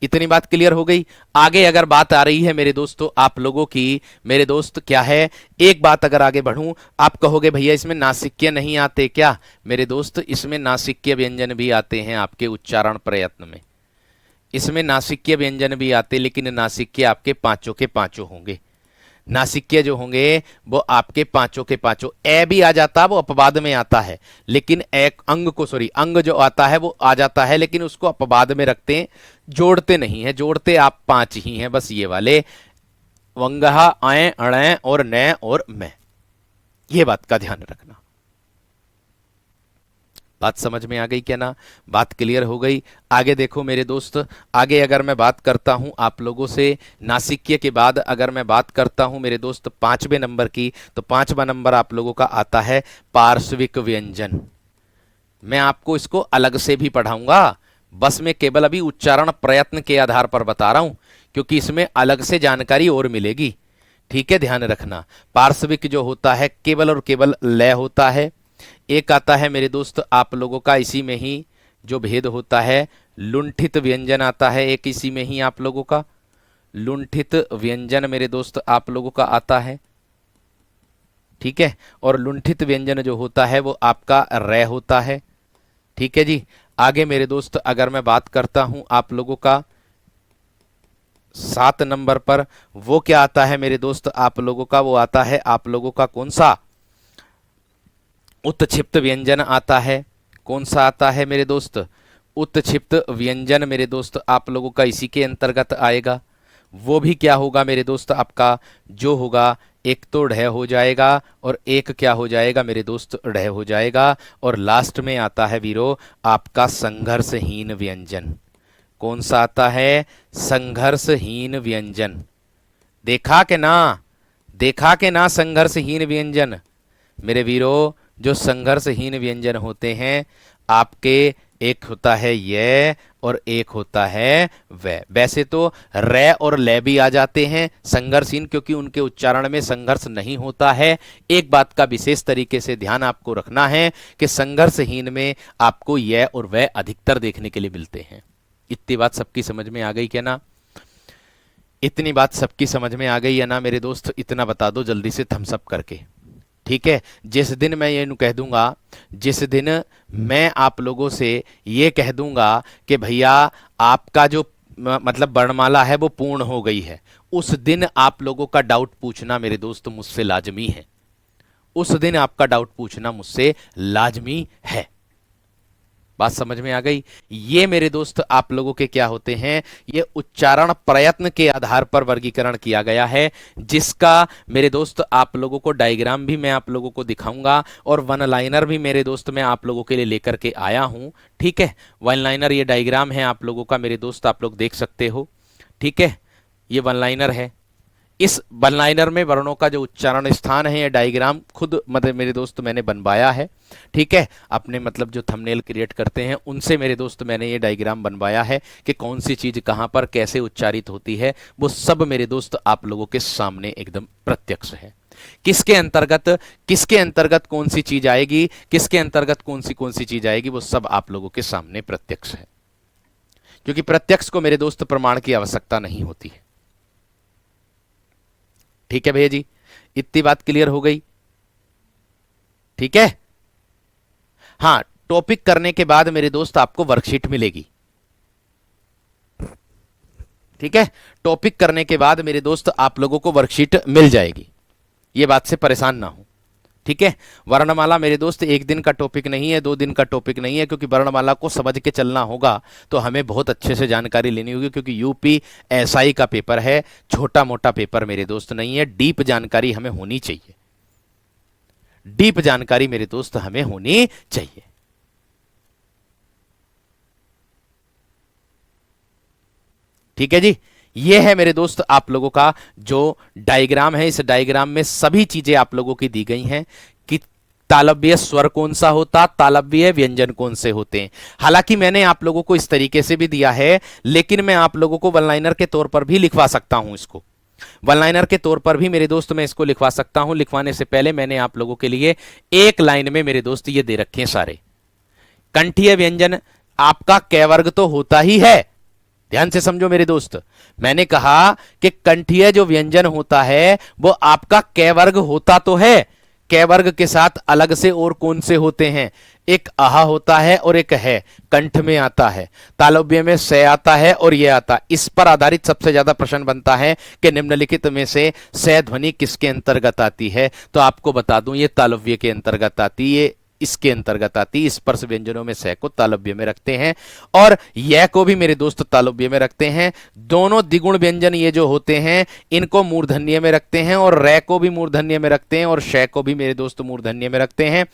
इतनी बात क्लियर हो गई। आगे अगर बात आ रही है मेरे दोस्तों आप लोगों की, मेरे दोस्त क्या है, एक बात अगर आगे बढ़ूं, आप कहोगे भैया इसमें नासिक्य नहीं आते क्या। मेरे दोस्त इसमें नासिक्य व्यंजन भी आते हैं आपके उच्चारण प्रयत्न में, इसमें नासिक्य व्यंजन भी आते, लेकिन नासिक्य आपके पांचों के पांचों होंगे। नासिक्य जो होंगे वो आपके पांचों के पांचों, ए भी आ जाता है वो अपवाद में आता है, लेकिन एक अंग जो आता है वो आ जाता है, लेकिन उसको अपवाद में रखते हैं, जोड़ते नहीं है। जोड़ते आप 5 ही हैं बस, ये वाले वंगहा, अय, अणय और न और मैं। ये बात का ध्यान रखना। बात समझ में आ गई क्या ना, बात क्लियर हो गई। आगे देखो मेरे दोस्त, आगे अगर मैं बात करता हूं आप लोगों से नासिक्य के बाद, अगर मैं बात करता हूं मेरे दोस्त 5वें नंबर की, तो 5वां नंबर आप लोगों का आता है पार्श्विक व्यंजन। मैं आपको इसको अलग से भी पढ़ाऊंगा, बस मैं केवल अभी उच्चारण प्रयत्न के आधार पर बता रहा हूं, क्योंकि इसमें अलग से जानकारी और मिलेगी। ठीक है, ध्यान रखना। पार्श्विक जो होता है केवल और केवल लय होता है। एक आता है मेरे दोस्त आप लोगों का, इसी में ही जो भेद होता है लुंठित व्यंजन आता है एक इसी में ही आप लोगों का, लुंठित व्यंजन मेरे दोस्त आप लोगों का आता है। ठीक है, और लुंठित व्यंजन जो होता है वो आपका रै होता है। ठीक है जी। आगे मेरे दोस्त अगर मैं बात करता हूं आप लोगों का 7 नंबर पर, वो क्या आता है मेरे दोस्त आप लोगों का, वो आता है आप लोगों का कौन सा, उत्क्षिप्त व्यंजन आता है। कौन सा आता है मेरे दोस्त, उत्क्षिप्त व्यंजन मेरे दोस्त आप लोगों का इसी के अंतर्गत आएगा। वो भी क्या होगा मेरे दोस्त आपका, जो होगा एक तो ढह हो जाएगा और एक क्या हो जाएगा मेरे दोस्त, ढह हो जाएगा। और लास्ट में आता है वीरो आपका संघर्षहीन व्यंजन। कौन सा आता है, संघर्षहीन व्यंजन। देखा के ना, देखा के ना संघर्षहीन व्यंजन मेरे वीरो। जो संघर्षहीन व्यंजन होते हैं आपके, एक होता है ये और एक होता है वह। वैसे तो रे और ले भी आ जाते हैं संघर्षहीन, क्योंकि उनके उच्चारण में संघर्ष नहीं होता है। एक बात का विशेष तरीके से ध्यान आपको रखना है कि संघर्षहीन में आपको यह और वह अधिकतर देखने के लिए मिलते हैं। इतनी बात सबकी समझ में आ गई क्या ना, इतनी बात सबकी समझ में आ गई है ना मेरे दोस्त, इतना बता दो जल्दी से थम्स अप करके। ठीक है, जिस दिन मैं ये कह दूंगा, जिस दिन मैं आप लोगों से ये कह दूंगा कि भैया आपका जो मतलब वर्णमाला है वो पूर्ण हो गई है, उस दिन आप लोगों का डाउट पूछना मेरे दोस्त मुझसे लाजमी है। उस दिन आपका डाउट पूछना मुझसे लाजमी है। बात समझ में आ गई। ये मेरे दोस्त आप लोगों के क्या होते हैं, ये उच्चारण प्रयत्न के आधार पर वर्गीकरण किया गया है, जिसका मेरे दोस्त आप लोगों को डायग्राम भी मैं आप लोगों को दिखाऊंगा और वन लाइनर भी मेरे दोस्त मैं आप लोगों के लिए लेकर के आया हूं। ठीक है, वन लाइनर ये डायग्राम है आप लोगों का मेरे दोस्त, आप लोग देख सकते हो। ठीक है, ये वन लाइनर है। इस वन लाइनर में वर्णों का जो उच्चारण स्थान है, ये डायग्राम खुद मतलब मेरे दोस्त मैंने बनवाया है। ठीक है, अपने मतलब जो थंबनेल क्रिएट करते हैं उनसे मेरे दोस्त मैंने ये डायग्राम बनवाया है कि कौन सी चीज कहां पर कैसे उच्चारित होती है, वो सब मेरे दोस्त आप लोगों के सामने एकदम प्रत्यक्ष है। किसके अंतर्गत कौन सी चीज आएगी, किसके अंतर्गत कौन सी चीज आएगी, वो सब आप लोगों के सामने प्रत्यक्ष है। क्योंकि प्रत्यक्ष को मेरे दोस्त प्रमाण की आवश्यकता नहीं होती है। ठीक है भैया जी, इतनी बात क्लियर हो गई। ठीक है, हाँ, टॉपिक करने के बाद मेरे दोस्त आपको वर्कशीट मिलेगी। ठीक है, टॉपिक करने के बाद मेरे दोस्त आप लोगों को वर्कशीट मिल जाएगी, ये बात से परेशान ना हो। ठीक है, वर्णमाला मेरे दोस्त एक दिन का टॉपिक नहीं है, 2 दिन का टॉपिक नहीं है, क्योंकि वर्णमाला को समझ के चलना होगा तो हमें बहुत अच्छे से जानकारी लेनी होगी, क्योंकि यूपी एसआई का पेपर है, छोटा मोटा पेपर मेरे दोस्त नहीं है। डीप जानकारी हमें होनी चाहिए, डीप जानकारी मेरे दोस्त हमें होनी चाहिए। ठीक है जी, ये है मेरे दोस्त आप लोगों का जो डायग्राम है। इस डायग्राम में सभी चीजें आप लोगों की दी गई हैं कि तालव्य स्वर कौन सा होता, तालव्य व्यंजन कौन से होते हैं। हालांकि मैंने आप लोगों को इस तरीके से भी दिया है, लेकिन मैं आप लोगों को वन लाइनर के तौर पर भी लिखवा सकता हूं। इसको वन लाइनर के तौर पर भी मेरे दोस्त मैं इसको लिखवा सकता हूं। लिखवाने से पहले मैंने आप लोगों के लिए एक लाइन में मेरे दोस्त ये दे रखे हैं सारे। कंठीय व्यंजन आपका कै वर्ग तो होता ही है, ध्यान से समझो मेरे दोस्त। मैंने कहा कि कंठीय जो व्यंजन होता है वो आपका कै वर्ग होता तो है। कै वर्ग के साथ अलग से और कौन से होते हैं, एक आहा होता है और एक है, कंठ में आता है। तालव्य में से आता है और ये आता। इस पर आधारित सबसे ज्यादा प्रश्न बनता है कि निम्नलिखित में से से ध्वनि किसके अंतर्गत आती है, तो आपको बता दूं ये तालव्य के अंतर्गत आती है, इसके अंतर्गत आती। स्पर्श व्यंजनों में से को तालव्य में रखते हैं और यह को भी मेरे दोस्त तालव्य में रखते हैं। दोनों द्विगुण व्यंजन ये जो होते हैं इनको मूर्धन्य में रखते हैं और रै को भी मूर्धन्य में रखते हैं और शय को भी मेरे दोस्त मूर्धन्य में रखते हैं।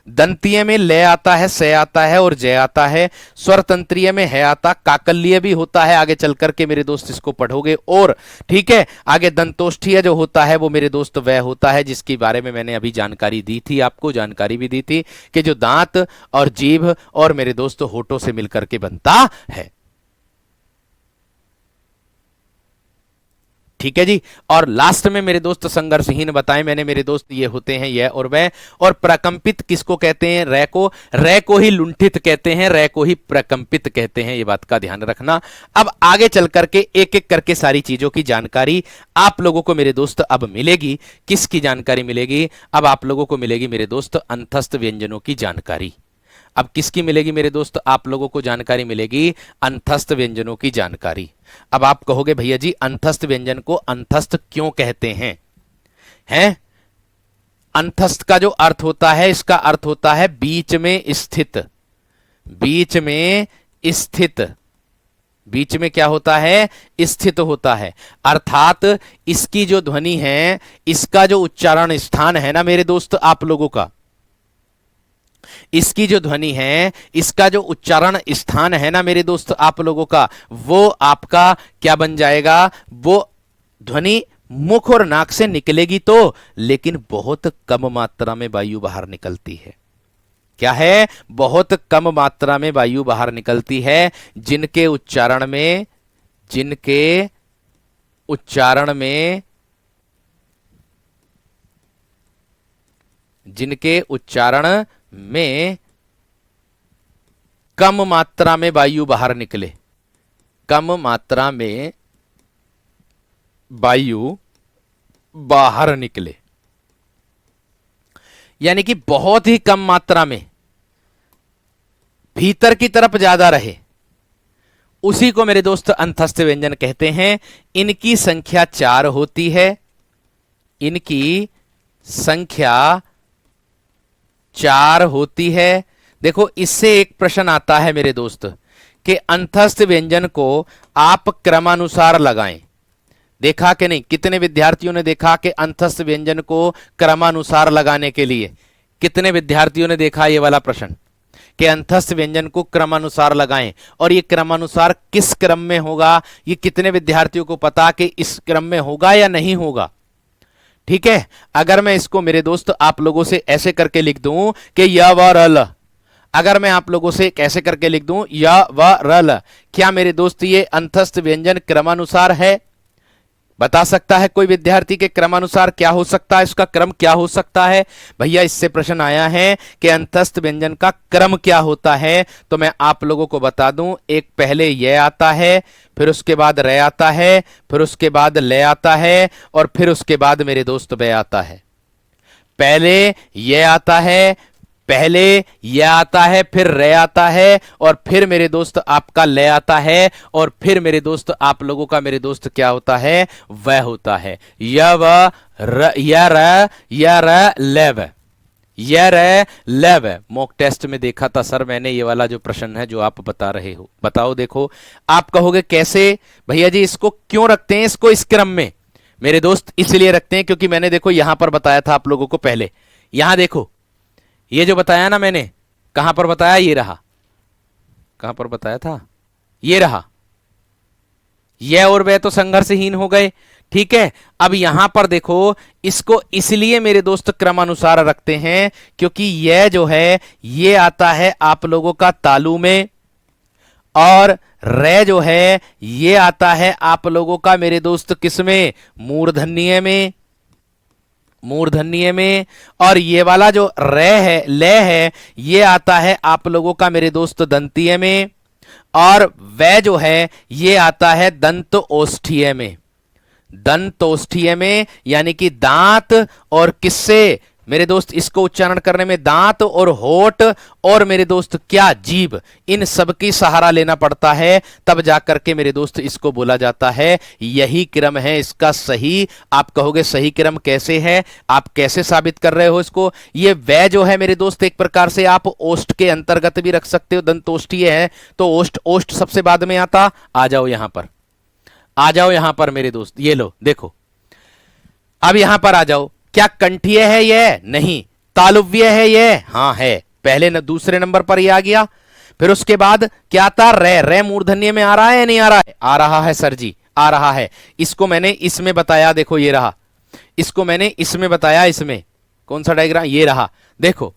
दंतीय में ले आता है, से आता है और जय आता है। स्वर तंत्रीय में है आता, काकल्य भी होता है, आगे चल करके मेरे दोस्त इसको पढ़ोगे। और ठीक है, आगे दंतोष्ठीय जो होता है वो मेरे दोस्त वह होता है जिसके बारे में मैंने अभी जानकारी दी थी, आपको जानकारी भी दी थी कि जो दांत और जीभ और मेरे दोस्त होठों से मिलकर के बनता है। ठीक है जी। और लास्ट में मेरे दोस्त संघर्षहीन बताएं मैंने मेरे दोस्त, ये होते हैं यह और वह। और प्रकंपित किसको कहते हैं? रै को ही लुंठित कहते हैं, रै को ही प्रकंपित कहते हैं, ये बात का ध्यान रखना। अब आगे चल करके एक एक करके सारी चीजों की जानकारी आप लोगों को मेरे दोस्त अब मिलेगी। किसकी जानकारी मिलेगी? अब आप लोगों को मिलेगी मेरे दोस्त अंतस्थ व्यंजनों की जानकारी। अब किसकी मिलेगी मेरे दोस्त? आप लोगों को जानकारी मिलेगी अंतस्थ व्यंजनों की जानकारी। अब आप कहोगे भैया जी अंतस्थ व्यंजन को अंतस्थ क्यों कहते हैं? अंतस्थ का जो अर्थ होता है, इसका अर्थ होता है बीच में स्थित। बीच में स्थित, बीच में क्या होता है? स्थित होता है। अर्थात इसकी जो ध्वनि है, इसका जो उच्चारण स्थान है ना मेरे दोस्त आप लोगों का, इसकी जो ध्वनि है, इसका जो उच्चारण स्थान है ना मेरे दोस्त आप लोगों का, वो आपका क्या बन जाएगा? वो ध्वनि मुख और नाक से निकलेगी तो, लेकिन बहुत कम मात्रा में वायु बाहर निकलती है। क्या है? बहुत कम मात्रा में वायु बाहर निकलती है। जिनके उच्चारण में कम मात्रा में वायु बाहर निकले, कम मात्रा में वायु बाहर निकले, यानी कि बहुत ही कम मात्रा में भीतर की तरफ ज्यादा रहे, उसी को मेरे दोस्त अंतस्थ व्यंजन कहते हैं। इनकी संख्या 4 होती है। इनकी संख्या 4 होती है। देखो इससे एक प्रश्न आता है मेरे दोस्त कि अंतस्थ व्यंजन को आप क्रमानुसार लगाएं। देखा कि नहीं? कितने विद्यार्थियों ने देखा कि अंतस्थ व्यंजन को क्रमानुसार लगाने के लिए, कितने विद्यार्थियों ने देखा ये वाला प्रश्न कि अंतस्थ व्यंजन को क्रमानुसार लगाएं? और ये क्रमानुसार किस क्रम में होगा, ये कितने विद्यार्थियों को पता कि इस क्रम में होगा या नहीं होगा? ठीक है, अगर मैं इसको मेरे दोस्त आप लोगों से ऐसे करके लिख दूं कि य व र ल, अगर मैं आप लोगों से कैसे करके लिख दूं य व र ल, क्या मेरे दोस्त ये अंतस्थ व्यंजन क्रमानुसार है? बता सकता है कोई विद्यार्थी के क्रमानुसार क्या हो सकता है, इसका क्रम क्या हो सकता है? भैया इससे प्रश्न आया है कि अंतस्थ व्यंजन का क्रम क्या होता है, तो मैं आप लोगों को बता दूं, एक पहले ये आता है, फिर उसके बाद रे आता है, फिर उसके बाद ले आता है, और फिर उसके बाद मेरे दोस्त वे आता है। पहले ये आता है, पहले यह आता है, फिर रे आता है, और फिर मेरे दोस्त आपका ले आता है, और फिर मेरे दोस्त आप लोगों का मेरे दोस्त क्या होता है? वह होता है। य व र, य र लेव, य रे लेव। मॉक टेस्ट में देखा था सर मैंने ये वाला जो प्रश्न है जो आप बता रहे हो, बताओ। देखो आप कहोगे कैसे भैया जी, इसको क्यों रखते हैं इसको इस क्रम में? मेरे दोस्त इसलिए रखते हैं क्योंकि मैंने देखो यहां पर बताया था आप लोगों को पहले, यहां देखो ये जो बताया ना मैंने, कहां पर बताया? ये रहा। कहां पर बताया था? ये रहा। यह और वह तो संघर्षहीन हो गए। ठीक है, अब यहां पर देखो, इसको इसलिए मेरे दोस्त क्रमानुसार रखते हैं क्योंकि यह जो है ये आता है आप लोगों का तालु में, और रे जो है ये आता है आप लोगों का मेरे दोस्त किसमें? मूर्धन्य में, मूर्धन्य में। और ये वाला जो रे है, ले है, ये आता है आप लोगों का मेरे दोस्त दंतीय में, और वह जो है ये आता है दंत ओष्ठीय में, दंत ओष्ठीय में, यानी कि दांत और किससे मेरे दोस्त इसको उच्चारण करने में दांत और होठ और मेरे दोस्त क्या? जीभ, इन सब की सहारा लेना पड़ता है, तब जाकर के मेरे दोस्त इसको बोला जाता है। यही क्रम है इसका सही। आप कहोगे सही क्रम कैसे है, आप कैसे साबित कर रहे हो इसको? ये वह जो है मेरे दोस्त एक प्रकार से आप ओष्ठ के अंतर्गत भी रख सकते हो, दंतोष्ठीय है तो ओष्ठ, ओष्ठ सबसे बाद में आता। आ जाओ यहां पर, आ जाओ यहां पर मेरे दोस्त, ये लो देखो, अब यहां पर आ जाओ। क्या कंठीय है यह? नहीं। तालुव्य है यह? हां है। पहले दूसरे नंबर पर यह आ गया। फिर उसके बाद क्या आता? रे, रे मूर्धन्य में आ रहा है या नहीं आ रहा है? आ रहा है सर जी, आ रहा है। इसको मैंने इसमें बताया, देखो ये रहा, इसको मैंने इसमें बताया। इसमें कौन सा डायग्राम? ये रहा, देखो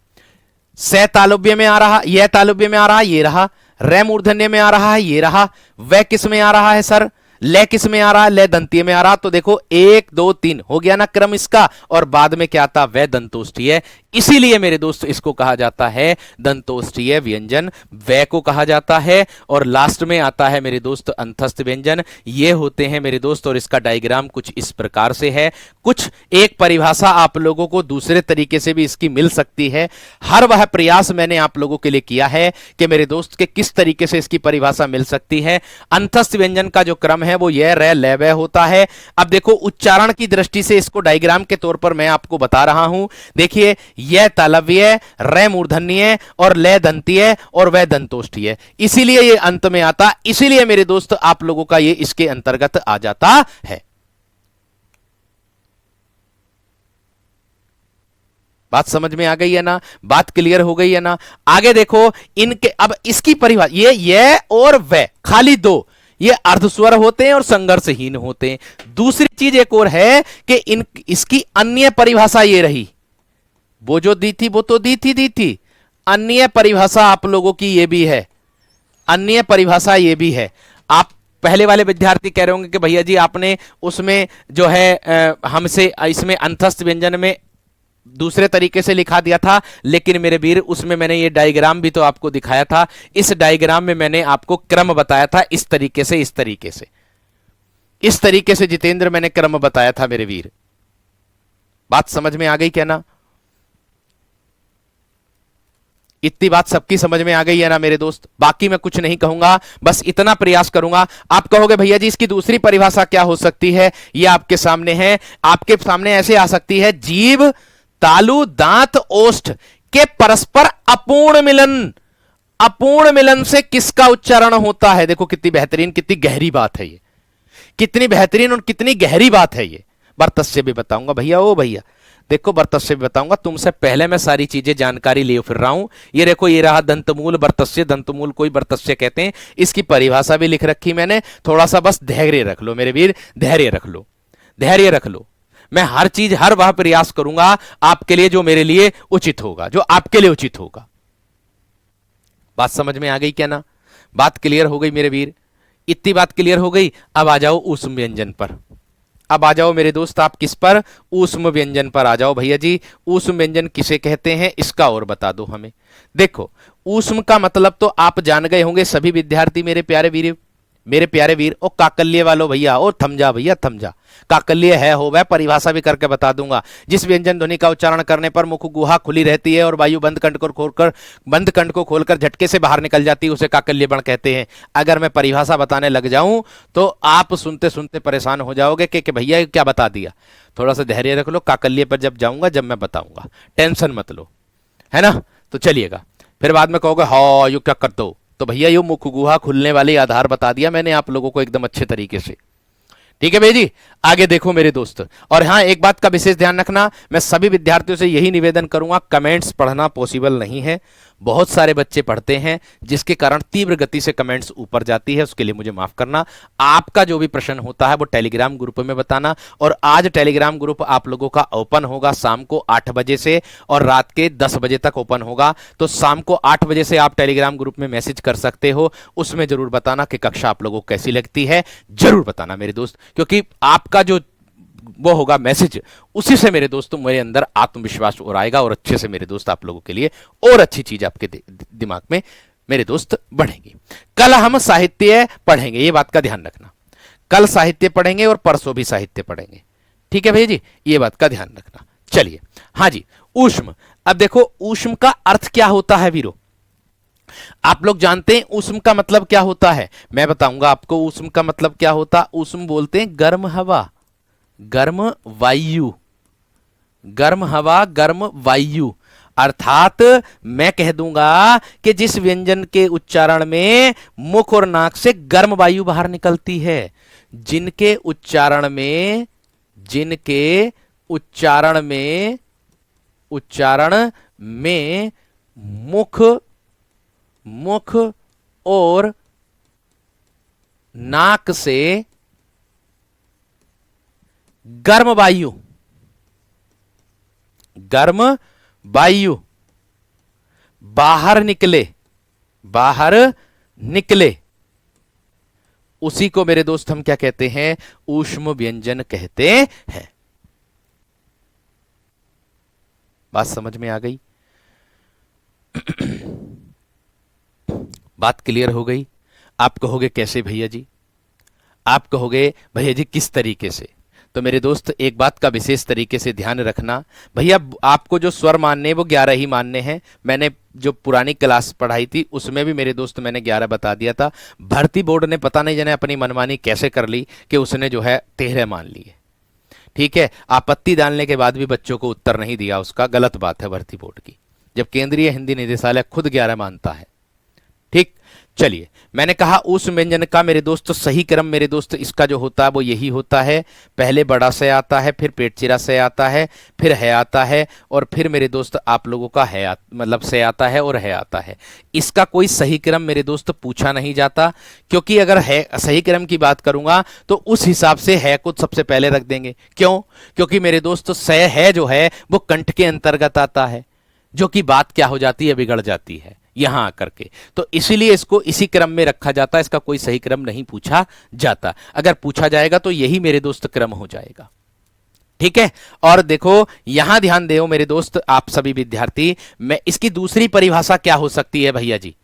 से तालुव्य में आ रहा, यह तालुव्य में आ रहा, ये रहा। रे मूर्धन्य में आ रहा है, ये रहा। वह किस में आ रहा है सर? ले किस में आ रहा है, ले दंतीय में आ रहा, तो देखो 1 2 3 हो गया ना क्रम इसका, और बाद में क्या आता, वह दंतोष्ठीय। इसीलिए मेरे दोस्त इसको कहा जाता है दंतोष्ठीय व्यंजन, वह को कहा जाता है। और लास्ट में आता है मेरे दोस्त अंतस्थ व्यंजन। ये होते हैं मेरे दोस्त, और इसका डायग्राम कुछ इस प्रकार से है। कुछ एक परिभाषा आप लोगों को दूसरे तरीके से भी इसकी मिल सकती है। हर वह प्रयास मैंने आप लोगों के लिए किया है कि मेरे दोस्त के किस तरीके से इसकी परिभाषा मिल सकती है। अंतस्थ व्यंजन का जो क्रम है वो यह रे ले वह होता है। अब देखो उच्चारण की दृष्टि से इसको डायग्राम के तौर पर मैं आपको बता रहा हूं। देखिए यह तालव्य, रे मूर्धन्य और ले दंतीय और वह दंतोष्ठीय, इसीलिए ये अंत में आता, इसीलिए मेरे दोस्त आप लोगों का ये इसके अंतर्गत आ जाता है। बात समझ में आ गई है ना, बात क्लियर हो गई है ना। आगे देखो इनके, अब इसकी परिभाषा, ये और वह खाली दो, ये अर्धस्वर होते हैं और संघर्षहीन होते हैं। दूसरी चीज एक और है कि इसकी अन्य परिभाषा ये रही, वो जो दी थी वो तो दी थी। अन्य परिभाषा आप लोगों की ये भी है, अन्य परिभाषा ये भी है। आप पहले वाले विद्यार्थी कह रहे होंगे कि भैया जी आपने उसमें जो है हमसे इसमें अंतस्थ व्यंजन में दूसरे तरीके से लिखा दिया था, लेकिन मेरे वीर उसमें मैंने ये डायग्राम भी तो आपको दिखाया था। इस डायग्राम में मैंने आपको क्रम बताया था, इस तरीके से इस तरीके से जितेंद्र मैंने क्रम बताया था मेरे वीर। बात समझ में आ गई क्या ना, इतनी बात सबकी समझ में आ गई है ना मेरे दोस्त। बाकी मैं कुछ नहीं कहूंगा, बस इतना प्रयास करूंगा। आप कहोगे भैया जी इसकी दूसरी परिभाषा क्या हो सकती है, ये आपके सामने है। आपके सामने ऐसे आ सकती है, जीभ तालु दांत ओष्ठ के परस्पर अपूर्ण मिलन। अपूर्ण मिलन से किसका उच्चारण होता है, देखो कितनी बेहतरीन, कितनी गहरी बात है ये, कितनी बेहतरीन और कितनी गहरी बात है ये। बर्तस्य भी बताऊंगा भैया, ओ भैया देखो बर्तस्य भी बताऊंगा, तुमसे पहले मैं सारी चीजें जानकारी लिए फिर रहा हूं। ये देखो ये रहा दंतमूल बर्तस्य, दंतमूल कोई बर्तस्य कहते हैं, इसकी परिभाषा भी लिख रखी मैंने। थोड़ा सा बस धैर्य रख लो मेरे वीर, धैर्य रख लो, धैर्य रख लो। मैं हर चीज हर वह प्रयास करूंगा आपके लिए जो मेरे लिए उचित होगा, जो आपके लिए उचित होगा। बात समझ में आ गई क्या ना, बात क्लियर हो गई मेरे वीर, इतनी बात क्लियर हो गई। अब आ जाओ ऊष्म व्यंजन पर, अब आ जाओ मेरे दोस्त आप किस पर, ऊष्म व्यंजन पर आ जाओ भैया जी। ऊष्म व्यंजन किसे कहते हैं इसका और बता दो हमें। देखो ऊष्म का मतलब तो आप जान गए होंगे सभी विद्यार्थी मेरे प्यारे वीर, मेरे प्यारे वीर। ओ काकल्य वालों भैया, ओ थम जा भैया थम जा। काकल्य है हो वह परिभाषा भी करके बता दूंगा, जिस व्यंजन ध्वनि का उच्चारण करने पर मुख गुहा खुली रहती है और वायु बंद कंठ को खोलकर झटके से बाहर निकल जाती है, उसे काकल्य बण कहते हैं। अगर मैं परिभाषा बताने लग जाऊं तो आप सुनते सुनते परेशान हो जाओगे कि भैया क्या बता दिया। थोड़ा सा धैर्य रख लो, काकल्य पर जब जाऊंगा जब मैं बताऊंगा, टेंशन मत लो, है ना। तो चलिएगा, फिर बाद में कहोगे हाँ यू क्या कर दो, तो भैया ये मुख गुहा खुलने वाले आधार बता दिया मैंने आप लोगों को एकदम अच्छे तरीके से। ठीक है भाई जी, आगे देखो मेरे दोस्त। और हाँ एक बात का विशेष ध्यान रखना, मैं सभी विद्यार्थियों से यही निवेदन करूंगा, कमेंट्स पढ़ना पॉसिबल नहीं है, बहुत सारे बच्चे पढ़ते हैं जिसके कारण तीव्र गति से कमेंट्स ऊपर जाती है, उसके लिए मुझे माफ करना। आपका जो भी प्रश्न होता है वो टेलीग्राम ग्रुप में बताना। और आज टेलीग्राम ग्रुप आप लोगों का ओपन होगा शाम को 8 बजे से और रात के 10 बजे तक ओपन होगा। तो शाम को 8 बजे से आप टेलीग्राम ग्रुप में मैसेज कर सकते हो, उसमें जरूर बताना कि कक्षा आप लोगों को कैसी लगती है, जरूर बताना मेरे दोस्त, क्योंकि आपका जो वो होगा मैसेज, उसी से मेरे दोस्तों मेरे अंदर आत्मविश्वास और आएगा और अच्छे से मेरे दोस्त आप लोगों के लिए और अच्छी चीज आपके दिमाग में मेरे दोस्त बढ़ेंगी। कल हम साहित्य पढ़ेंगे, ये बात का ध्यान रखना, कल साहित्य पढ़ेंगे और परसों भी साहित्य पढ़ेंगे। ठीक है भैया जी, ये बात का ध्यान रखना। चलिए हाँ जी, ऊष्म। अब देखो ऊष्म का अर्थ क्या होता है वीरो, आप लोग जानते हैं ऊष्म का मतलब क्या होता है, मैं बताऊंगा आपको ऊष्म का मतलब क्या होता। ऊष्म बोलते हैं गर्म हवा, गर्म वायु, गर्म हवा, गर्म वायु। अर्थात मैं कह दूंगा कि जिस व्यंजन के उच्चारण में मुख और नाक से गर्म वायु बाहर निकलती है, जिनके उच्चारण में मुख और नाक से गर्म वायु बाहर निकले उसी को मेरे दोस्त हम क्या कहते हैं, ऊष्म व्यंजन कहते हैं। बात समझ में आ गई? बात क्लियर हो गई? आप कहोगे कैसे भैया जी, आप कहोगे भैया जी किस तरीके से? तो मेरे दोस्त एक बात का विशेष तरीके से ध्यान रखना, भैया आपको जो स्वर मानने हैं वो 11 ही मानने हैं। मैंने जो पुरानी क्लास पढ़ाई थी उसमें भी मेरे दोस्त मैंने 11 बता दिया था। भर्ती बोर्ड ने पता नहीं जाने अपनी मनमानी कैसे कर ली कि उसने जो है 13 मान लिए। ठीक है, आपत्ति डालने के बाद भी बच्चों को उत्तर नहीं दिया उसका, गलत बात है भर्ती बोर्ड की, जब केंद्रीय हिंदी निदेशालय खुद 11 मानता है। ठीक, चलिए, मैंने उस व्यंजन का मेरे दोस्त सही क्रम मेरे दोस्त इसका जो होता है वो यही होता है, पहले बड़ा से आता है, फिर पेट चिरा से आता है, फिर है आता है, और फिर मेरे दोस्त आप लोगों का मतलब से आता है और है आता है। इसका कोई सही क्रम मेरे दोस्त पूछा नहीं जाता, क्योंकि अगर है सही क्रम की बात करूंगा तो उस हिसाब से है को सबसे पहले रख देंगे। क्यों? क्योंकि मेरे दोस्त से है जो है वो कंठ के अंतर्गत आता है, जो कि बात क्या हो जाती है, बिगड़ जाती है यहां आकर के। तो इसीलिए इसको इसी क्रम में रखा जाता है, इसका कोई सही क्रम नहीं पूछा जाता। अगर पूछा जाएगा तो यही मेरे दोस्त क्रम हो जाएगा। ठीक है, और देखो यहां ध्यान दो मेरे दोस्त, आप सभी विद्यार्थी, मैं इसकी दूसरी परिभाषा क्या हो सकती है भैया जी?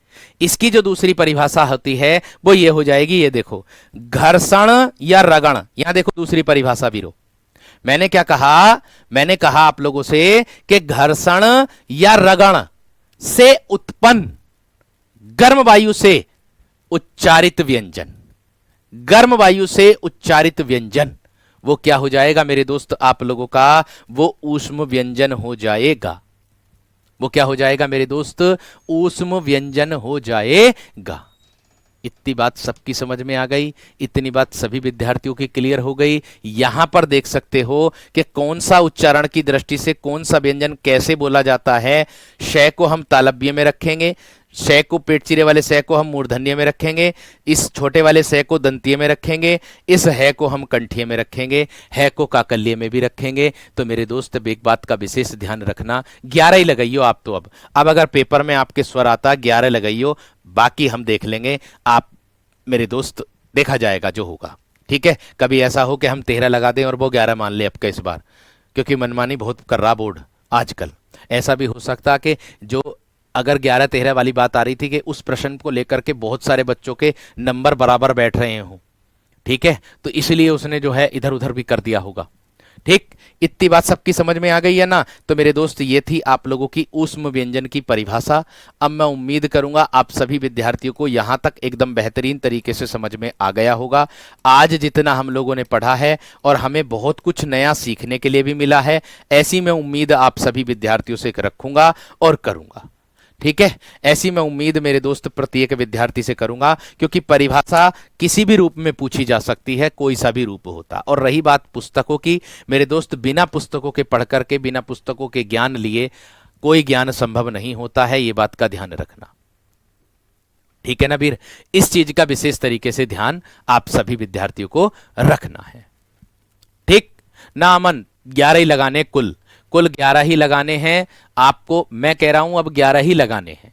इसकी जो दूसरी परिभाषा होती है वो ये हो जाएगी, ये देखो, घर्षण या रगड़। यहां देखो दूसरी परिभाषा वीरो, मैंने क्या कहा, मैंने कहा आप लोगों से कि घर्षण या रगड़ से उत्पन्न गर्म वायु से उच्चारित व्यंजन, गर्म वायु से उच्चारित व्यंजन, वो क्या हो जाएगा मेरे दोस्त आप लोगों का, वो ऊष्म व्यंजन हो जाएगा। वो क्या हो जाएगा मेरे दोस्त, ऊष्म व्यंजन हो जाएगा। इतनी बात सबकी समझ में आ गई? इतनी बात सभी विद्यार्थियों की क्लियर हो गई? यहां पर देख सकते हो कि कौन सा उच्चारण की दृष्टि से कौन सा व्यंजन कैसे बोला जाता है। शय को हम तालव्य में रखेंगे, शय को पेट चिरे वाले शय को हम मूर्धन्य में रखेंगे, इस छोटे वाले शय को दंतीय में रखेंगे, इस है को हम कंठीय में रखेंगे, है को काकल्य में भी रखेंगे। तो मेरे दोस्त एक बात का विशेष ध्यान रखना, 11 ही लगाइयो आप तो। अब अगर पेपर में आपके स्वर आता 11 लगाइयो, बाकी हम देख लेंगे। आप मेरे दोस्त देखा जाएगा जो होगा। ठीक है, कभी ऐसा हो कि हम 13 लगा दें और वो 11 मान ले आपका इस बार, क्योंकि मनमानी बहुत कर रहा बोर्ड आजकल। ऐसा भी हो सकता कि जो अगर 11-13 वाली बात आ रही थी कि उस प्रश्न को लेकर के बहुत सारे बच्चों के नंबर बराबर बैठ रहे हों, ठीक है, तो इसलिए उसने जो है इधर उधर भी कर दिया होगा। ठीक, इतनी बात सबकी समझ में आ गई है ना? तो मेरे दोस्त ये थी आप लोगों की ऊष्म व्यंजन की परिभाषा। अब मैं उम्मीद करूंगा आप सभी विद्यार्थियों को यहां तक एकदम बेहतरीन तरीके से समझ में आ गया होगा। आज जितना हम लोगों ने पढ़ा है और हमें बहुत कुछ नया सीखने के लिए भी मिला है, ऐसी मैं उम्मीद आप सभी विद्यार्थियों से रखूंगा और करूंगा। ठीक है, ऐसी मैं उम्मीद मेरे दोस्त प्रत्येक विद्यार्थी से करूंगा, क्योंकि परिभाषा किसी भी रूप में पूछी जा सकती है, कोई सा भी रूप होता। और रही बात पुस्तकों की, मेरे दोस्त बिना पुस्तकों के पढ़ करके, बिना पुस्तकों के ज्ञान लिए कोई ज्ञान संभव नहीं होता है, ये बात का ध्यान रखना। ठीक है ना वीर? इस चीज का विशेष तरीके से ध्यान आप सभी विद्यार्थियों को रखना है। ठीक ना अमन? 11 ही लगाने, कुल 11 ही लगाने हैं आपको। मैं कह रहा हूं अब 11 ही लगाने हैं।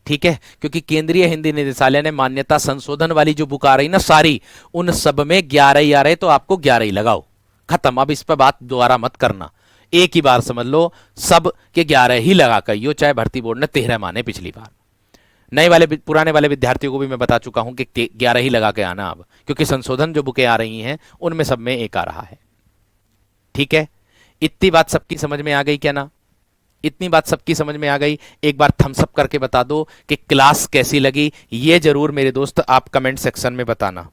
ठीक है, क्योंकि केंद्रीय हिंदी निदेशालय ने मान्यता संशोधन वाली जो बुक आ रही ना सारी, उन सब में 11 ही आ रहे, तो आपको 11 ही लगाओ, खत्म। अब इस पर बात दोबारा मत करना, एक ही बार समझ लो सब के 11 ही लगा कर, यो चाहे भर्ती बोर्ड ने 13 माने पिछली बार। नए वाले पुराने वाले विद्यार्थियों को भी मैं बता चुका हूं कि 11 ही लगा के आना अब, क्योंकि संशोधन जो बुकें आ रही हैं उनमें सब में एक आ रहा है। ठीक है, इतनी बात सबकी समझ में आ गई क्या ना? इतनी बात सबकी समझ में आ गई? एक बार थम्स अप करके बता दो कि क्लास कैसी लगी, ये जरूर मेरे दोस्त आप कमेंट सेक्शन में बताना।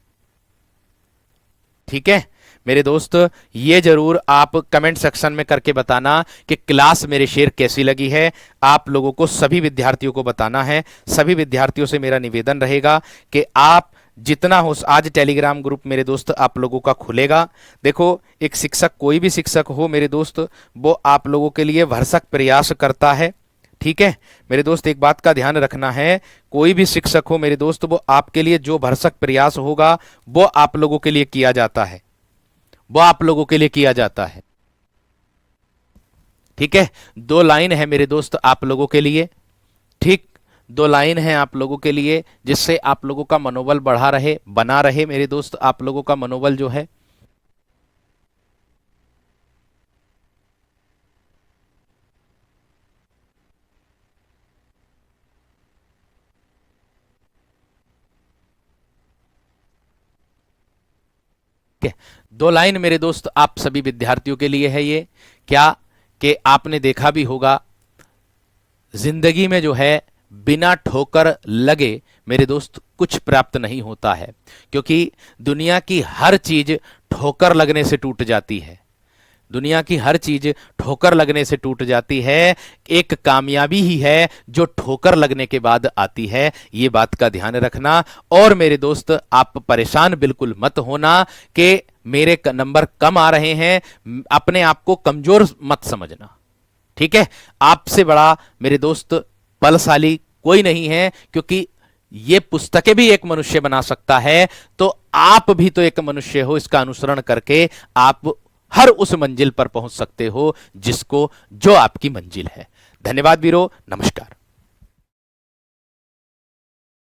ठीक है मेरे दोस्त, ये जरूर आप कमेंट सेक्शन में करके बताना कि क्लास मेरे शेर कैसी लगी है। आप लोगों को, सभी विद्यार्थियों को बताना है। सभी विद्यार्थियों से मेरा निवेदन रहेगा कि आप जितना हो, आज टेलीग्राम ग्रुप मेरे दोस्त आप लोगों का खुलेगा। देखो, एक शिक्षक, कोई भी शिक्षक हो मेरे दोस्त, वो आप लोगों के लिए भरसक प्रयास करता है। ठीक है मेरे दोस्त, एक बात का ध्यान रखना है, कोई भी शिक्षक हो मेरे दोस्त, वो आपके लिए जो भरसक प्रयास होगा वो आप लोगों के लिए किया जाता है, वो आप लोगों के लिए किया जाता है। ठीक है, 2 लाइन है मेरे दोस्त आप लोगों के लिए। ठीक, दो लाइन है आप लोगों के लिए, जिससे आप लोगों का मनोबल बढ़ा रहे, बना रहे मेरे दोस्त, आप लोगों का मनोबल जो है। ठीक है, दो लाइन मेरे दोस्त आप सभी विद्यार्थियों के लिए है ये। क्या कि आपने देखा भी होगा, जिंदगी में जो है बिना ठोकर लगे मेरे दोस्त कुछ प्राप्त नहीं होता है, क्योंकि दुनिया की हर चीज ठोकर लगने से टूट जाती है। दुनिया की हर चीज ठोकर लगने से टूट जाती है। एक कामयाबी ही है जो ठोकर लगने के बाद आती है, ये बात का ध्यान रखना। और मेरे दोस्त आप परेशान बिल्कुल मत होना कि मेरे नंबर कम आ रहे हैं, अपने आप को कमजोर मत समझना। ठीक है, आपसे बड़ा मेरे दोस्त बलशाली कोई नहीं है, क्योंकि ये पुस्तकें भी एक मनुष्य बना सकता है, तो आप भी तो एक मनुष्य हो। इसका अनुसरण करके आप हर उस मंजिल पर पहुंच सकते हो जिसको जो आपकी मंजिल है। धन्यवाद वीरो, नमस्कार।